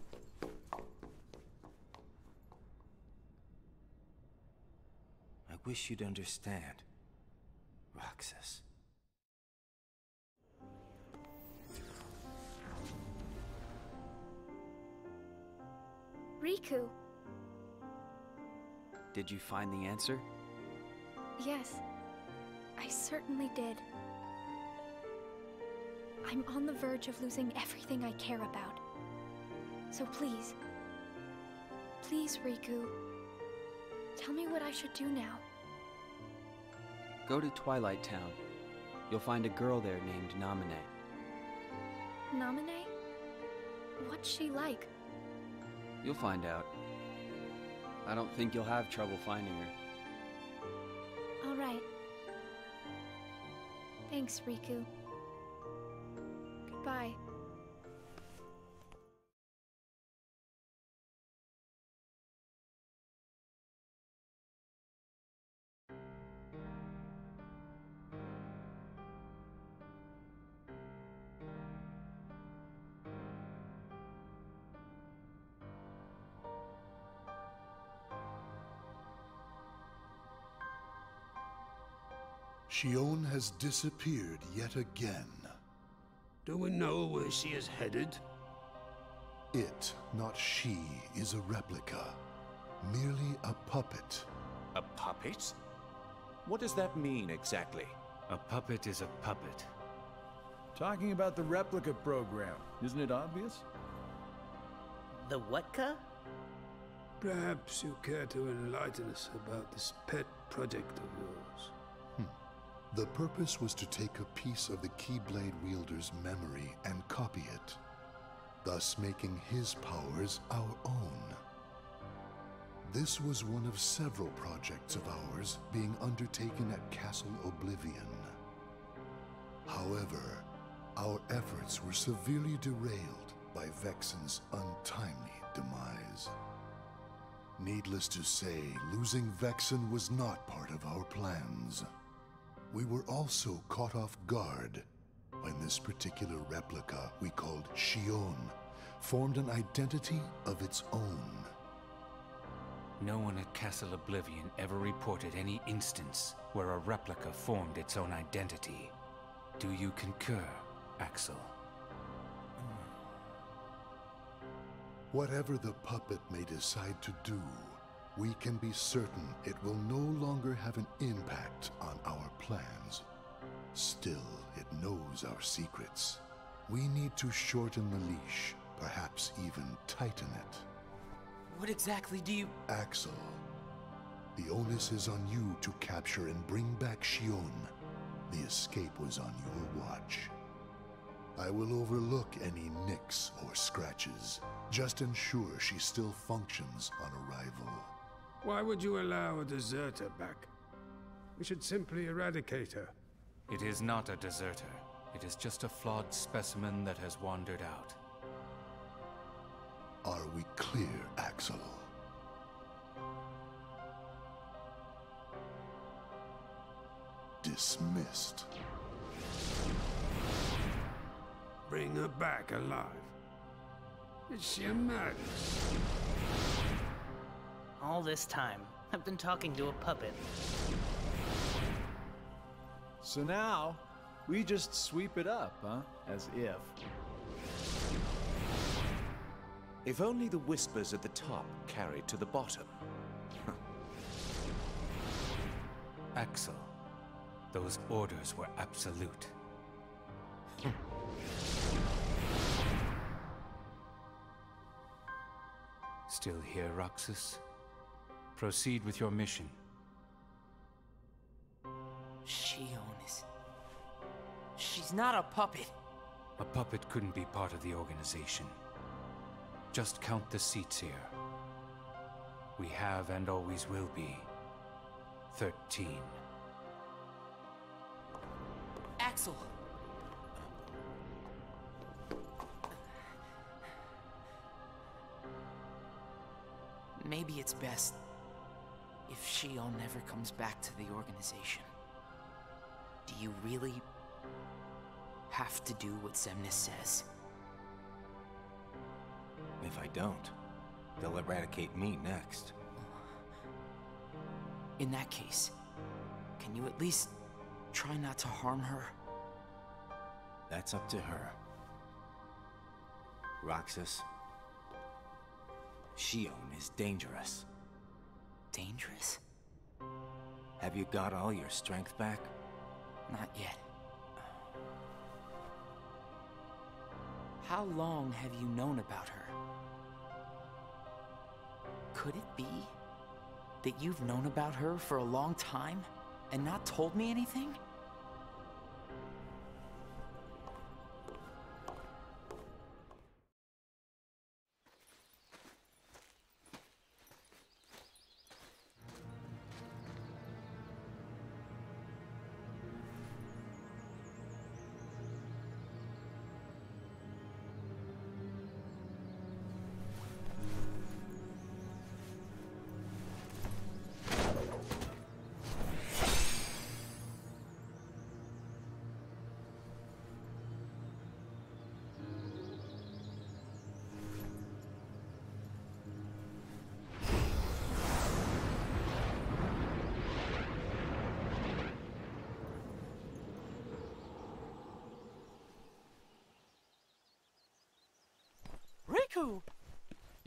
I wish you'd understand, Roxas. Riku. Did you find the answer? Yes, I certainly did. I'm on the verge of losing everything I care about. So please, please, Riku, tell me what I should do now. Go to Twilight Town. You'll find a girl there named Namine. Namine? What's she like? You'll find out. I don't think you'll have trouble finding her. All right. Thanks, Riku. Goodbye. Shion has disappeared yet again. Do we know where she is headed? It, not she, is a replica. Merely a puppet. A puppet? What does that mean exactly? A puppet is a puppet. Talking about the replica program, isn't it obvious? The what-ca? Perhaps you care to enlighten us about this pet project of yours. The purpose was to take a piece of the Keyblade wielder's memory and copy it, thus making his powers our own. This was one of several projects of ours being undertaken at Castle Oblivion. However, our efforts were severely derailed by Vexen's untimely demise. Needless to say, losing Vexen was not part of our plans. We were also caught off guard when this particular replica we called Shion formed an identity of its own. No one at Castle Oblivion ever reported any instance where a replica formed its own identity. Do you concur, Axel? Whatever the puppet may decide to do, we can be certain it will no longer have an impact on our plans. Still, it knows our secrets. We need to shorten the leash, perhaps even tighten it. What exactly do you... Axel, the onus is on you to capture and bring back Xion. The escape was on your watch. I will overlook any nicks or scratches. Just ensure she still functions on arrival. Why would you allow a deserter back? We should simply eradicate her. It is not a deserter. It is just a flawed specimen that has wandered out. Are we clear, Axel? Dismissed. Bring her back alive. Is she a madness? All this time, I've been talking to a puppet. So now, we just sweep it up, huh? As if. If only the whispers at the top carried to the bottom. Axel, those orders were absolute. Still here, Roxas? Proceed with your mission. Xion is... She's not a puppet. A puppet couldn't be part of the organization. Just count the seats here. We have and always will be 13. Axel! Maybe it's best if Xion never comes back to the organization. Do you really have to do what Xemnas says? If I don't, they'll eradicate me next. In that case, can you at least try not to harm her? That's up to her. Roxas, Xion is dangerous. Dangerous? Have you got all your strength back? Not yet. How long have you known about her? Could it be that you've known about her for a long time and not told me anything?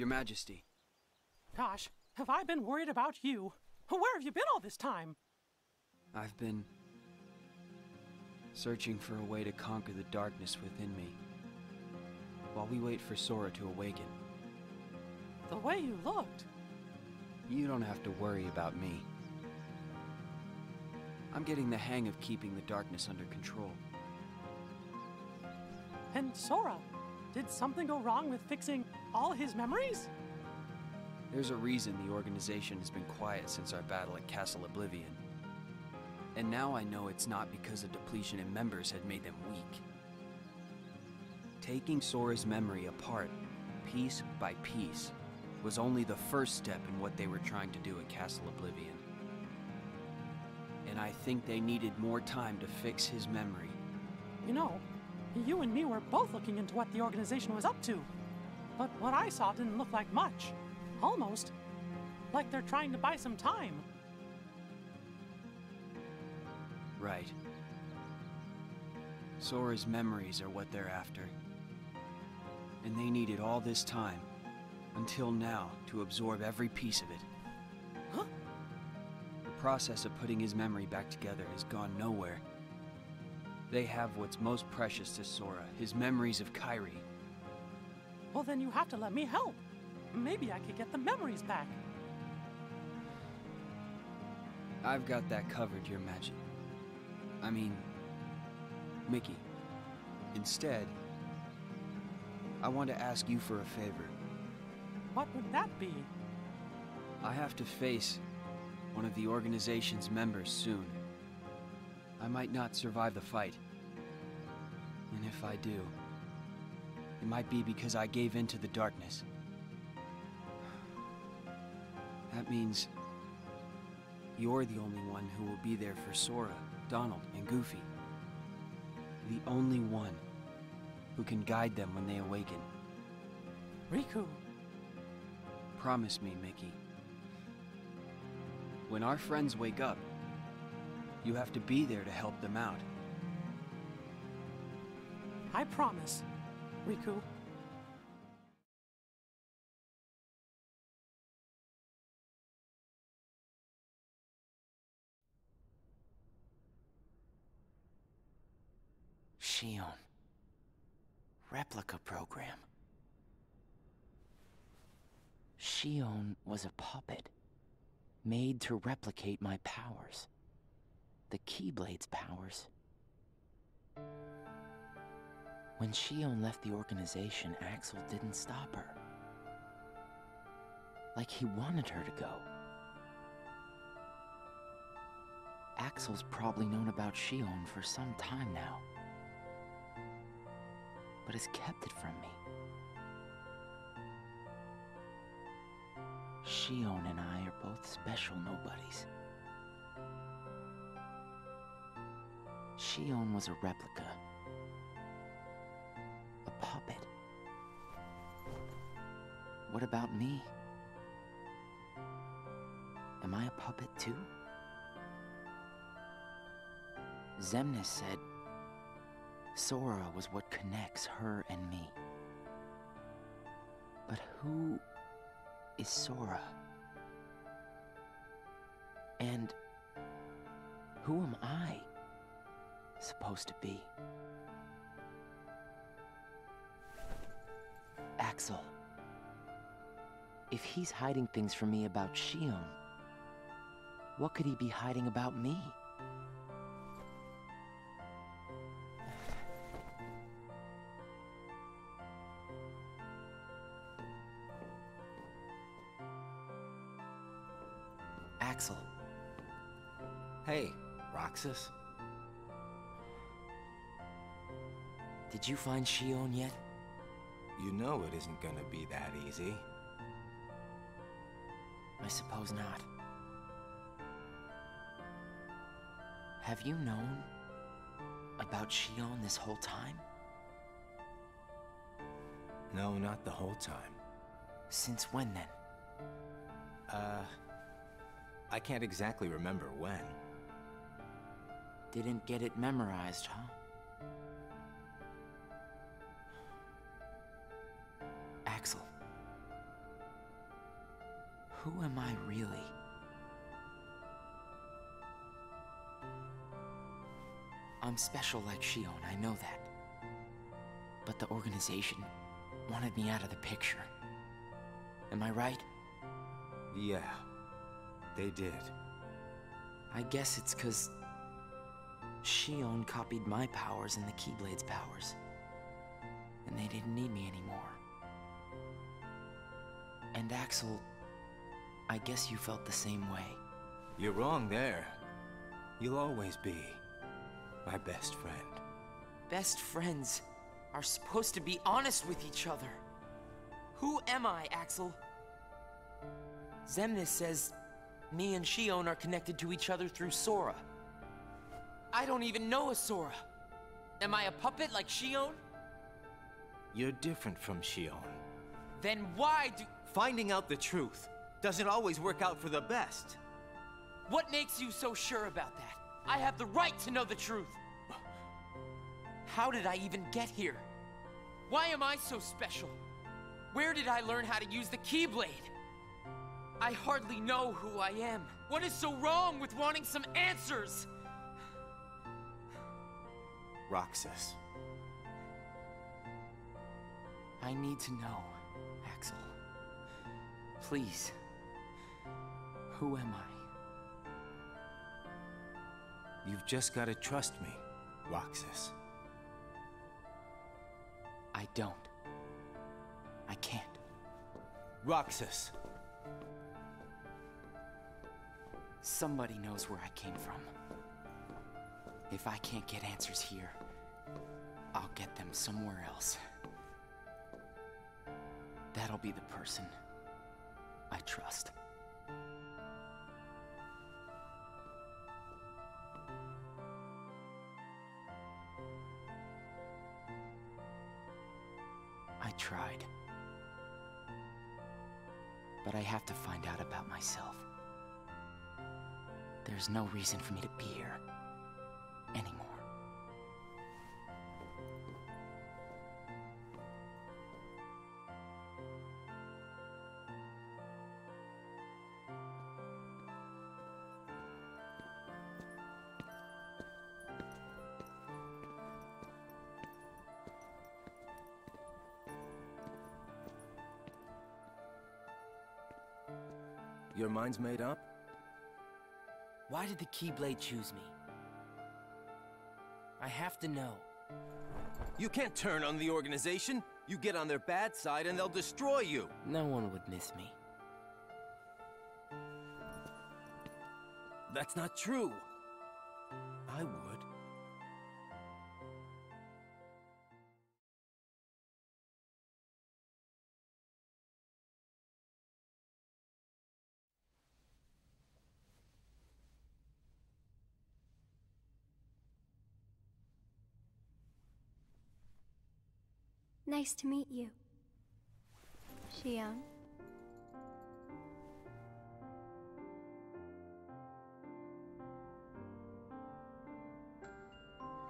Your Majesty. Gosh, have I been worried about you? Where have you been all this time? I've been searching for a way to conquer the darkness within me, while we wait for Sora to awaken. The way you looked. You don't have to worry about me. I'm getting the hang of keeping the darkness under control. And Sora, did something go wrong with fixing all his memories? There's a reason the organization has been quiet since our battle at Castle Oblivion. And now I know it's not because a depletion in members had made them weak. Taking Sora's memory apart, piece by piece, was only the first step in what they were trying to do at Castle Oblivion. And I think they needed more time to fix his memory. You know, you and me were both looking into what the organization was up to. But what I saw didn't look like much. Almost like they're trying to buy some time. Right. Sora's memories are what they're after. And they needed all this time Until now, to absorb every piece of it. Huh? The process of putting his memory back together has gone nowhere. They have what's most precious to Sora, his memories of Kairi. Well, then you have to let me help. Maybe I could get the memories back. I've got that covered, your magic. I mean, Mickey. Instead, I want to ask you for a favor. What would that be? I have to face one of the organization's members soon. I might not survive the fight. And if I do, it might be because I gave in to the darkness. That means you're the only one who will be there for Sora, Donald, and Goofy. The only one who can guide them when they awaken. Riku. Promise me, Mickey. When our friends wake up, you have to be there to help them out. I promise, Riku. Shion. Replica program. Shion was a puppet, made to replicate my powers. The Keyblade's powers. When Shion left the organization, Axel didn't stop her. Like he wanted her to go. Axel's probably known about Shion for some time now, but has kept it from me. Shion and I are both special nobodies. Shion was a replica. A puppet. What about me? Am I a puppet too? Xemnas said Sora was what connects her and me. But who is Sora? And who am I supposed to be? Axel. If he's hiding things from me about Shion, what could he be hiding about me? Axel. Hey, Roxas. Did you find Shion yet? You know it isn't gonna be that easy. I suppose not. Have you known about Shion this whole time? No, not the whole time. Since when then? I can't exactly remember when. Didn't get it memorized, huh? Axel. Who am I really? I'm special like Shion, I know that. But the organization wanted me out of the picture. Am I right? Yeah, they did. I guess it's 'cause Shion copied my powers and the Keyblade's powers. And they didn't need me anymore. And Axel, I guess you felt the same way. You're wrong there. You'll always be my best friend. Best friends are supposed to be honest with each other. Who am I, Axel? Xemnas says me and Shion are connected to each other through Sora. I don't even know a Sora. Am I a puppet like Shion? You're different from Shion. Then why do... Finding out the truth doesn't always work out for the best. What makes you so sure about that? I have the right to know the truth. How did I even get here? Why am I so special? Where did I learn how to use the Keyblade? I hardly know who I am. What is so wrong with wanting some answers? Roxas. I need to know, Axel. Please. Who am I? You've just got to trust me, Roxas. I don't. I can't. Roxas. Somebody knows where I came from. If I can't get answers here, I'll get them somewhere else. That'll be the person I trust. I tried. But I have to find out about myself. There's no reason for me to be here anymore. Your mind's made up? Why did the Keyblade choose me? I have to know. You can't turn on the organization. You get on their bad side and they'll destroy you. No one would miss me. That's not true. I would. Nice to meet you. Xiang.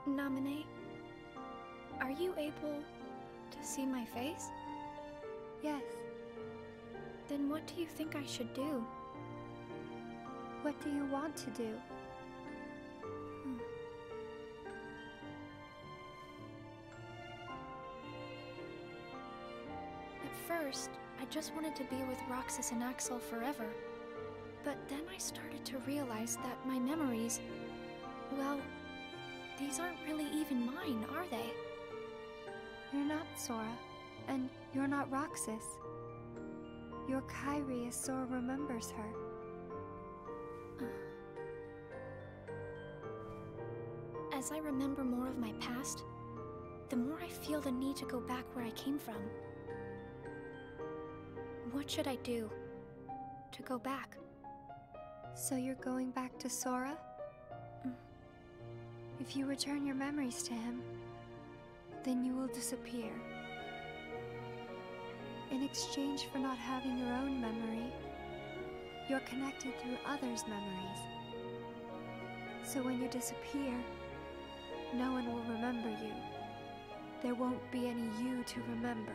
Naminé, are you able to see my face? Yes. Then what do you think I should do? What do you want to do? First, I just wanted to be with Roxas and Axel forever. But then I started to realize that my memories, well, these aren't really even mine, are they? You're not Sora, and you're not Roxas. You're Kairi as Sora remembers her. As I remember more of my past, the more I feel the need to go back where I came from. What should I do to go back? So you're going back to Sora? If you return your memories to him, then you will disappear. In exchange for not having your own memory, you're connected through others' memories. So when you disappear, no one will remember you. There won't be any you to remember.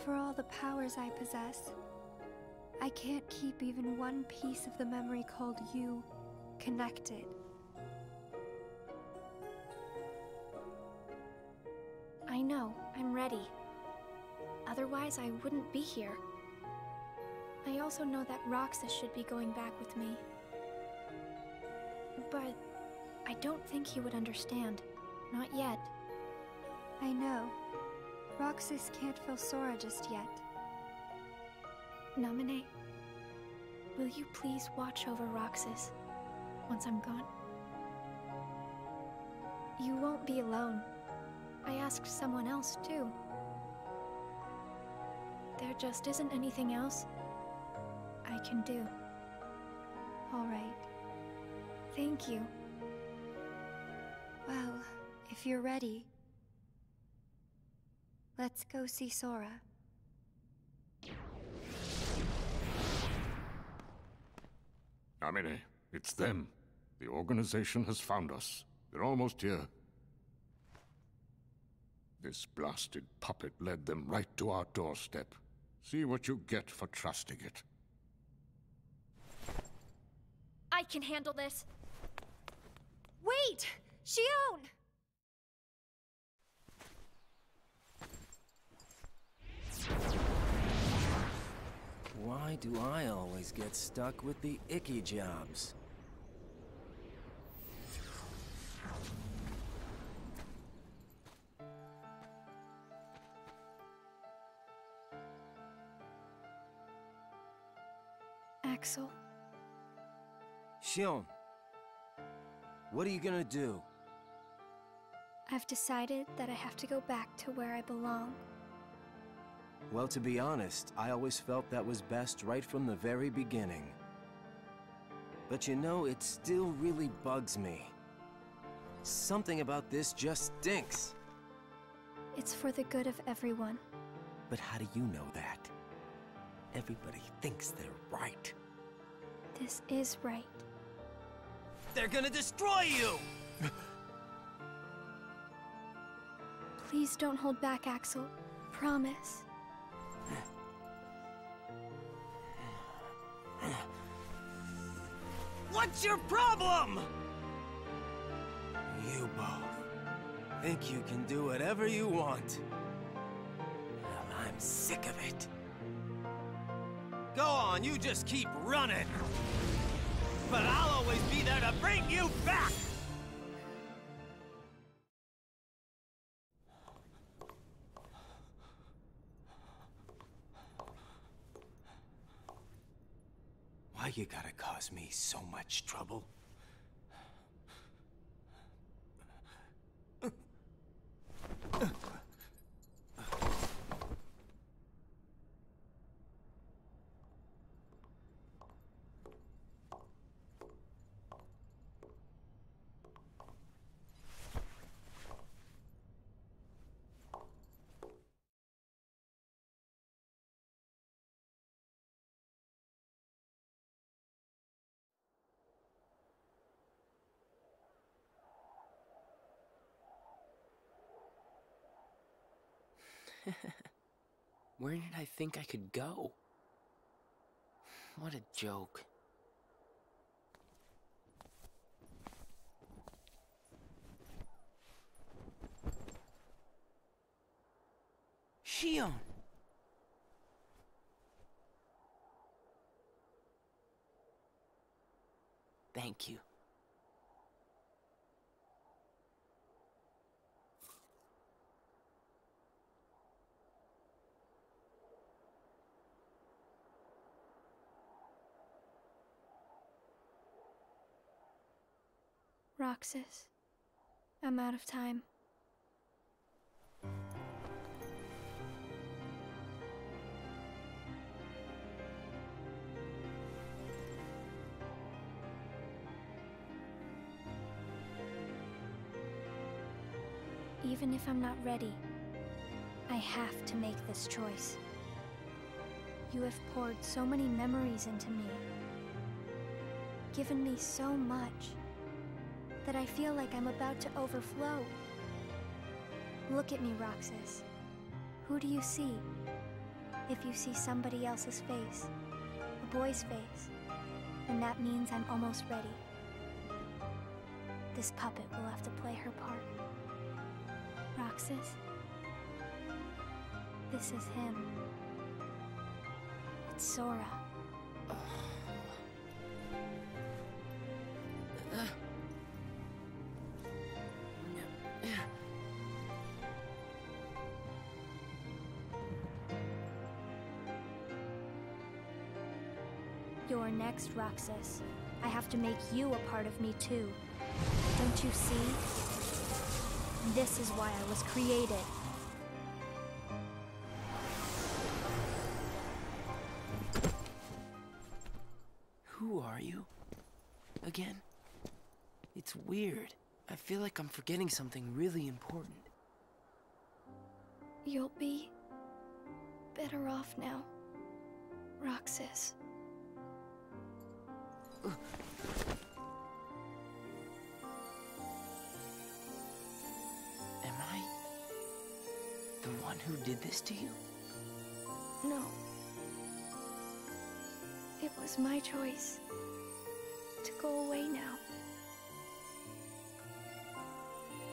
For all the powers I possess, I can't keep even one piece of the memory called you connected. I know, I'm ready. Otherwise, I wouldn't be here. I also know that Roxas should be going back with me. But I don't think he would understand. Not yet. I know. Roxas can't feel Sora just yet. Naminé, will you please watch over Roxas once I'm gone? You won't be alone. I asked someone else, too. There just isn't anything else I can do. All right. Thank you. Well, if you're ready, let's go see Sora. Naminé, it's them. The organization has found us. They're almost here. This blasted puppet led them right to our doorstep. See what you get for trusting it. I can handle this. Wait! Xion! Why do I always get stuck with the icky jobs? Axel. Xion, what are you gonna do? I've decided that I have to go back to where I belong. Well, to be honest, I always felt that was best right from the very beginning. But you know, it still really bugs me. Something about this just stinks. It's for the good of everyone. But how do you know that? Everybody thinks they're right. This is right. They're gonna destroy you! Please don't hold back, Axel. Promise. What's your problem? You both think you can do whatever you want. Well, I'm sick of it. Go on, you just keep running. But I'll always be there to bring you back! Why you gotta cause me so much trouble? Where did I think I could go? What a joke. Xion! Thank you. Roxas, I'm out of time. Even if I'm not ready, I have to make this choice. You have poured so many memories into me, given me so much, that I feel like I'm about to overflow. Look at me, Roxas. Who do you see? If you see somebody else's face, a boy's face, then that means I'm almost ready. This puppet will have to play her part. Roxas, this is him. It's Sora. You're next, Roxas. I have to make you a part of me too. Don't you see? This is why I was created. Who are you? Again? It's weird. I feel like I'm forgetting something really important. You'll be better off now, Roxas. Am I one who did this to you? No. It was my choice to go away now.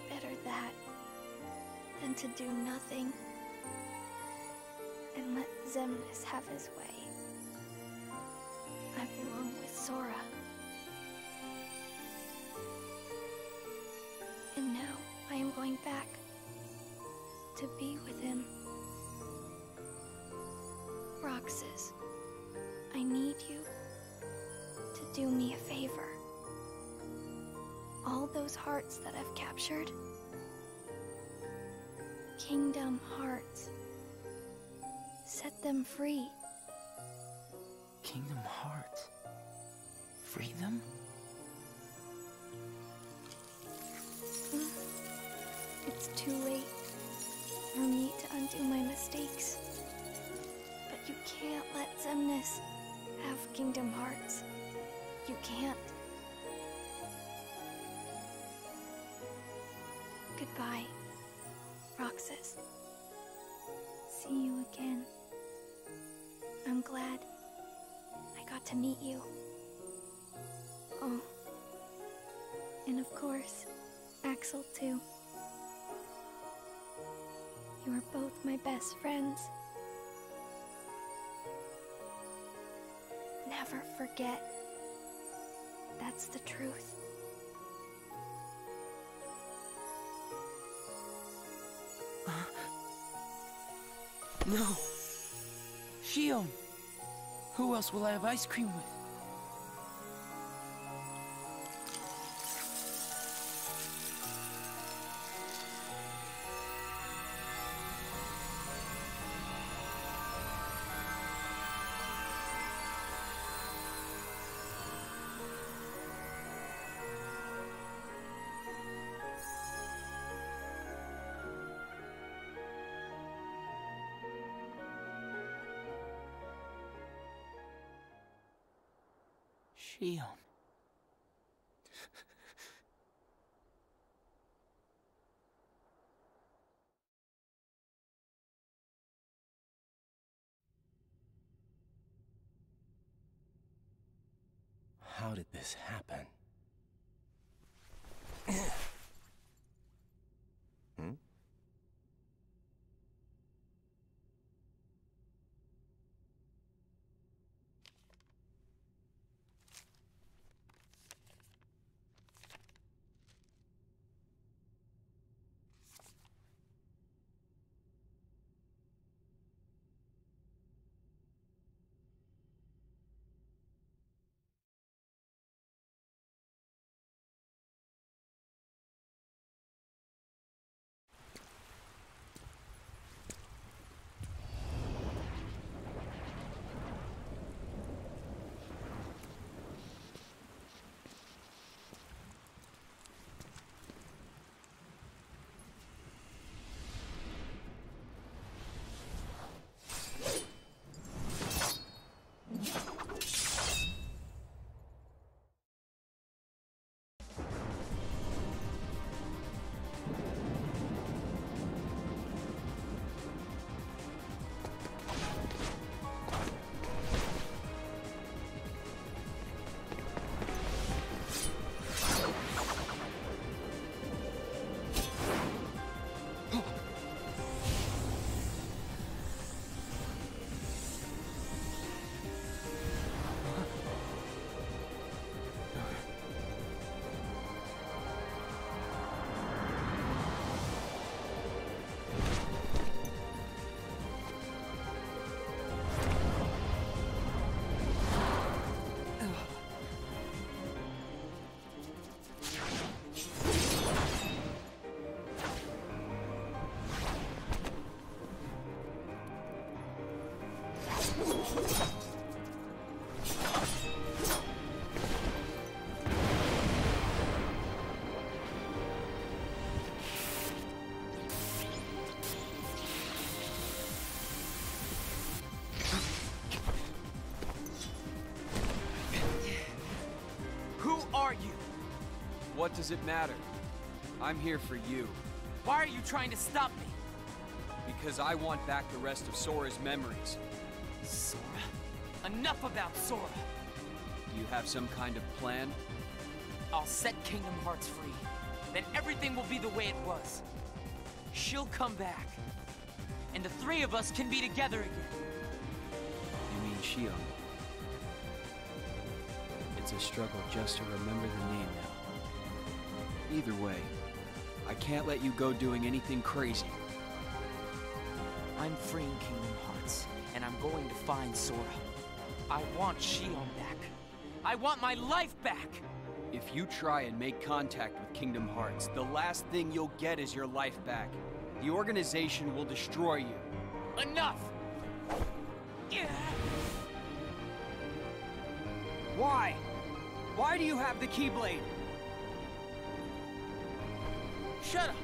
Better that than to do nothing and let Xemnas have his way. I belong with Sora. And now I am going back to be with him. Roxas, I need you to do me a favor. All those hearts that I've captured, Kingdom Hearts, set them free. Kingdom Hearts? Free them? It's too late for me to undo my mistakes. But you can't let Xemnas have Kingdom Hearts. You can't. Goodbye, Roxas. See you again. I'm glad I got to meet you. Oh, and of course, Axel too. You are both my best friends. Never forget. That's the truth. No! Shion! Who else will I have ice cream with? Shion. How did this happen? What does it matter? I'm here for you. Why are you trying to stop me? Because I want back the rest of Sora's memories. Sora? Enough about Sora! Do you have some kind of plan? I'll set Kingdom Hearts free. Then everything will be the way it was. She'll come back. And the three of us can be together again. You mean Shion? It's a struggle just to remember the name now. Either way, I can't let you go doing anything crazy. I'm freeing Kingdom Hearts, and I'm going to find Sora. I want Shion back. I want my life back! If you try and make contact with Kingdom Hearts, the last thing you'll get is your life back. The organization will destroy you. Enough! Why? Why do you have the Keyblade? Shut up!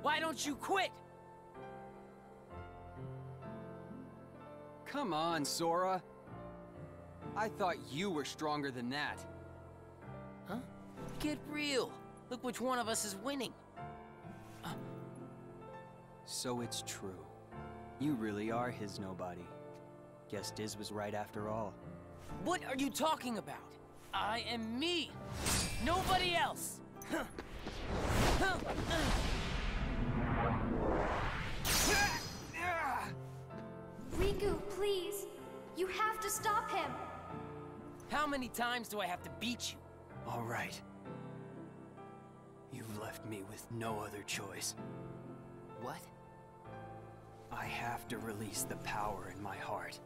Why don't you quit? Come on, Sora. I thought you were stronger than that. Huh? Get real. Look which one of us is winning. So it's true. You really are his nobody. Guess Diz was right after all. What are you talking about? I am me. Nobody else. Riku, please! You have to stop him! How many times do I have to beat you? All right. You've left me with no other choice. What? I have to release the power in my heart.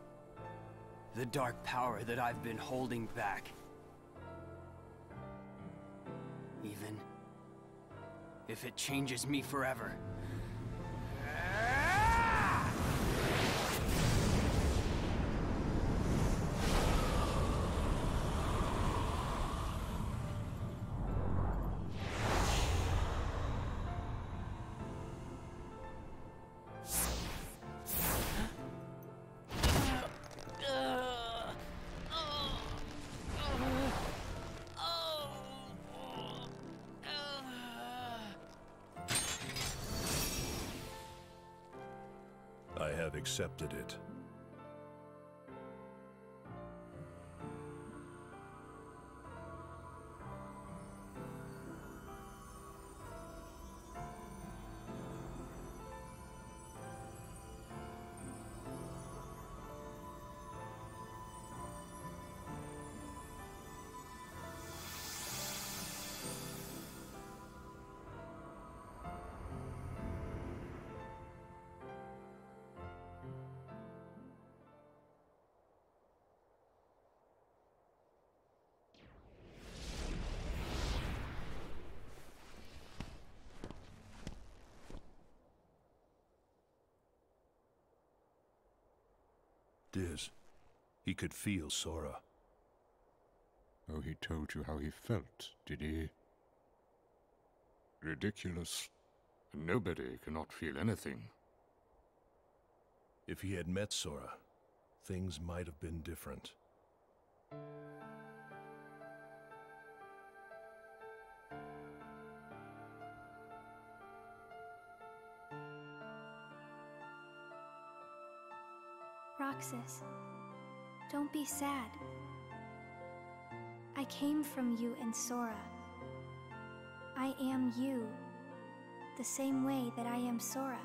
The dark power that I've been holding back. Even if it changes me forever. I have accepted it. Diz, he could feel Sora. Oh, he told you how he felt, did he? Ridiculous. Nobody cannot feel anything. If he had met Sora, things might have been different. Roxas, don't be sad. I came from you and Sora, I am you, the same way that I am Sora.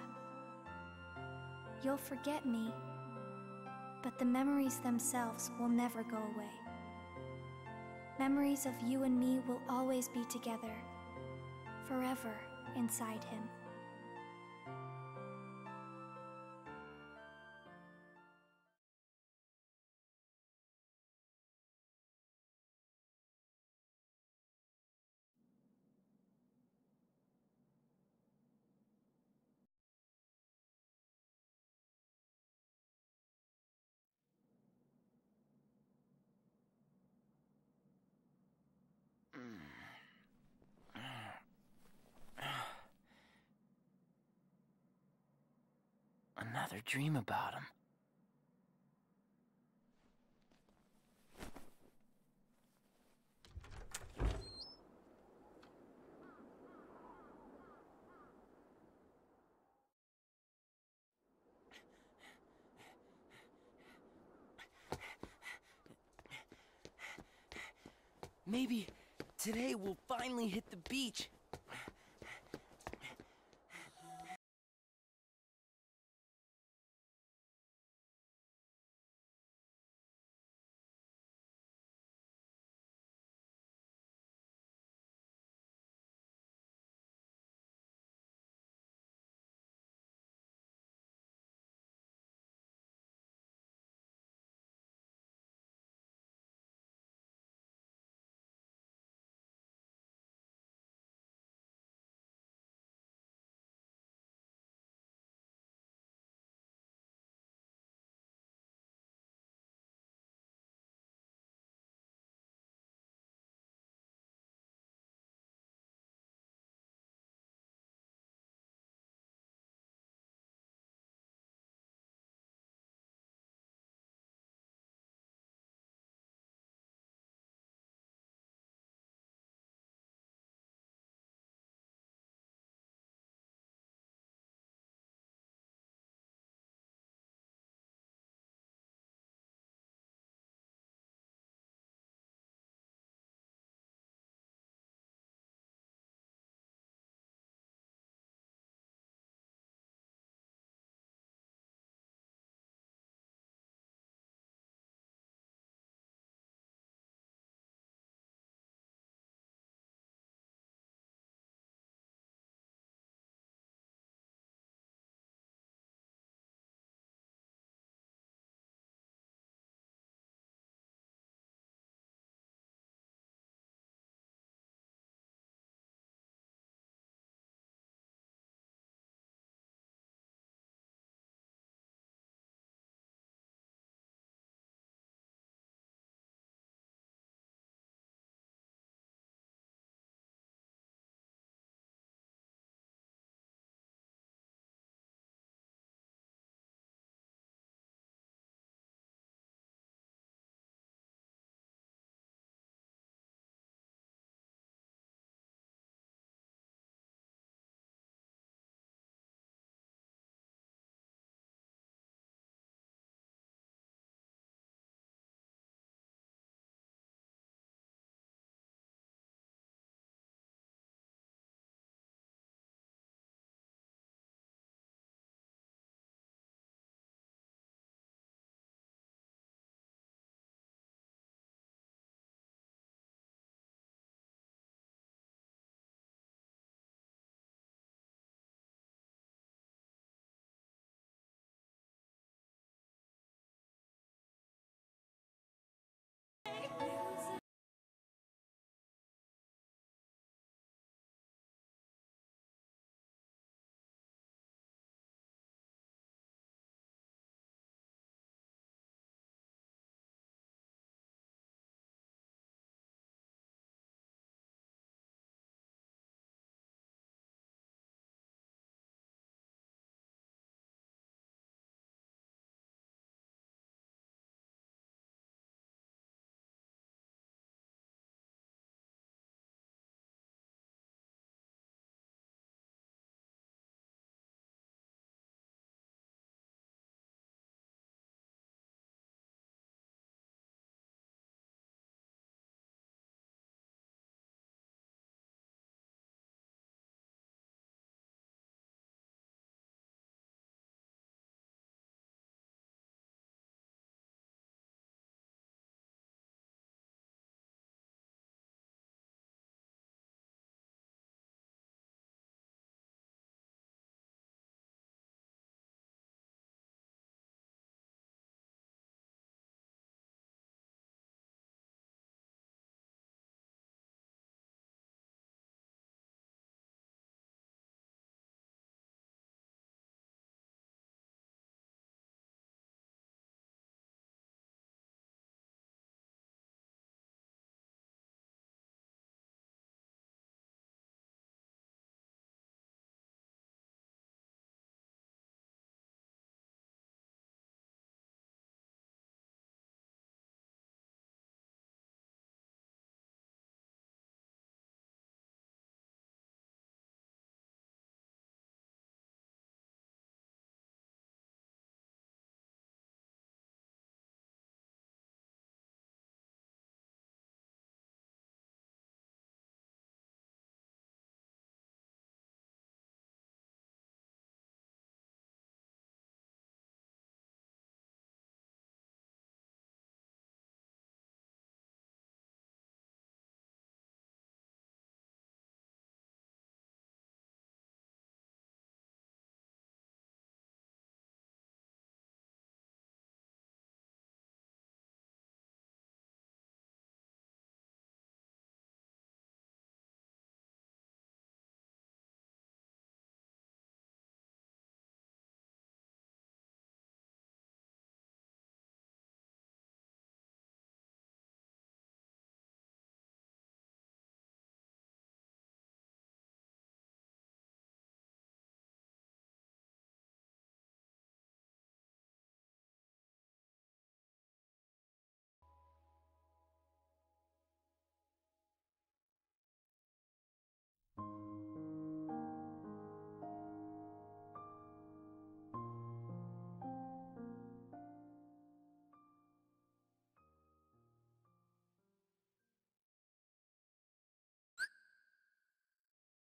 You'll forget me, but the memories themselves will never go away. Memories of you and me will always be together, forever inside him. Another dream about him. Maybe today we'll finally hit the beach.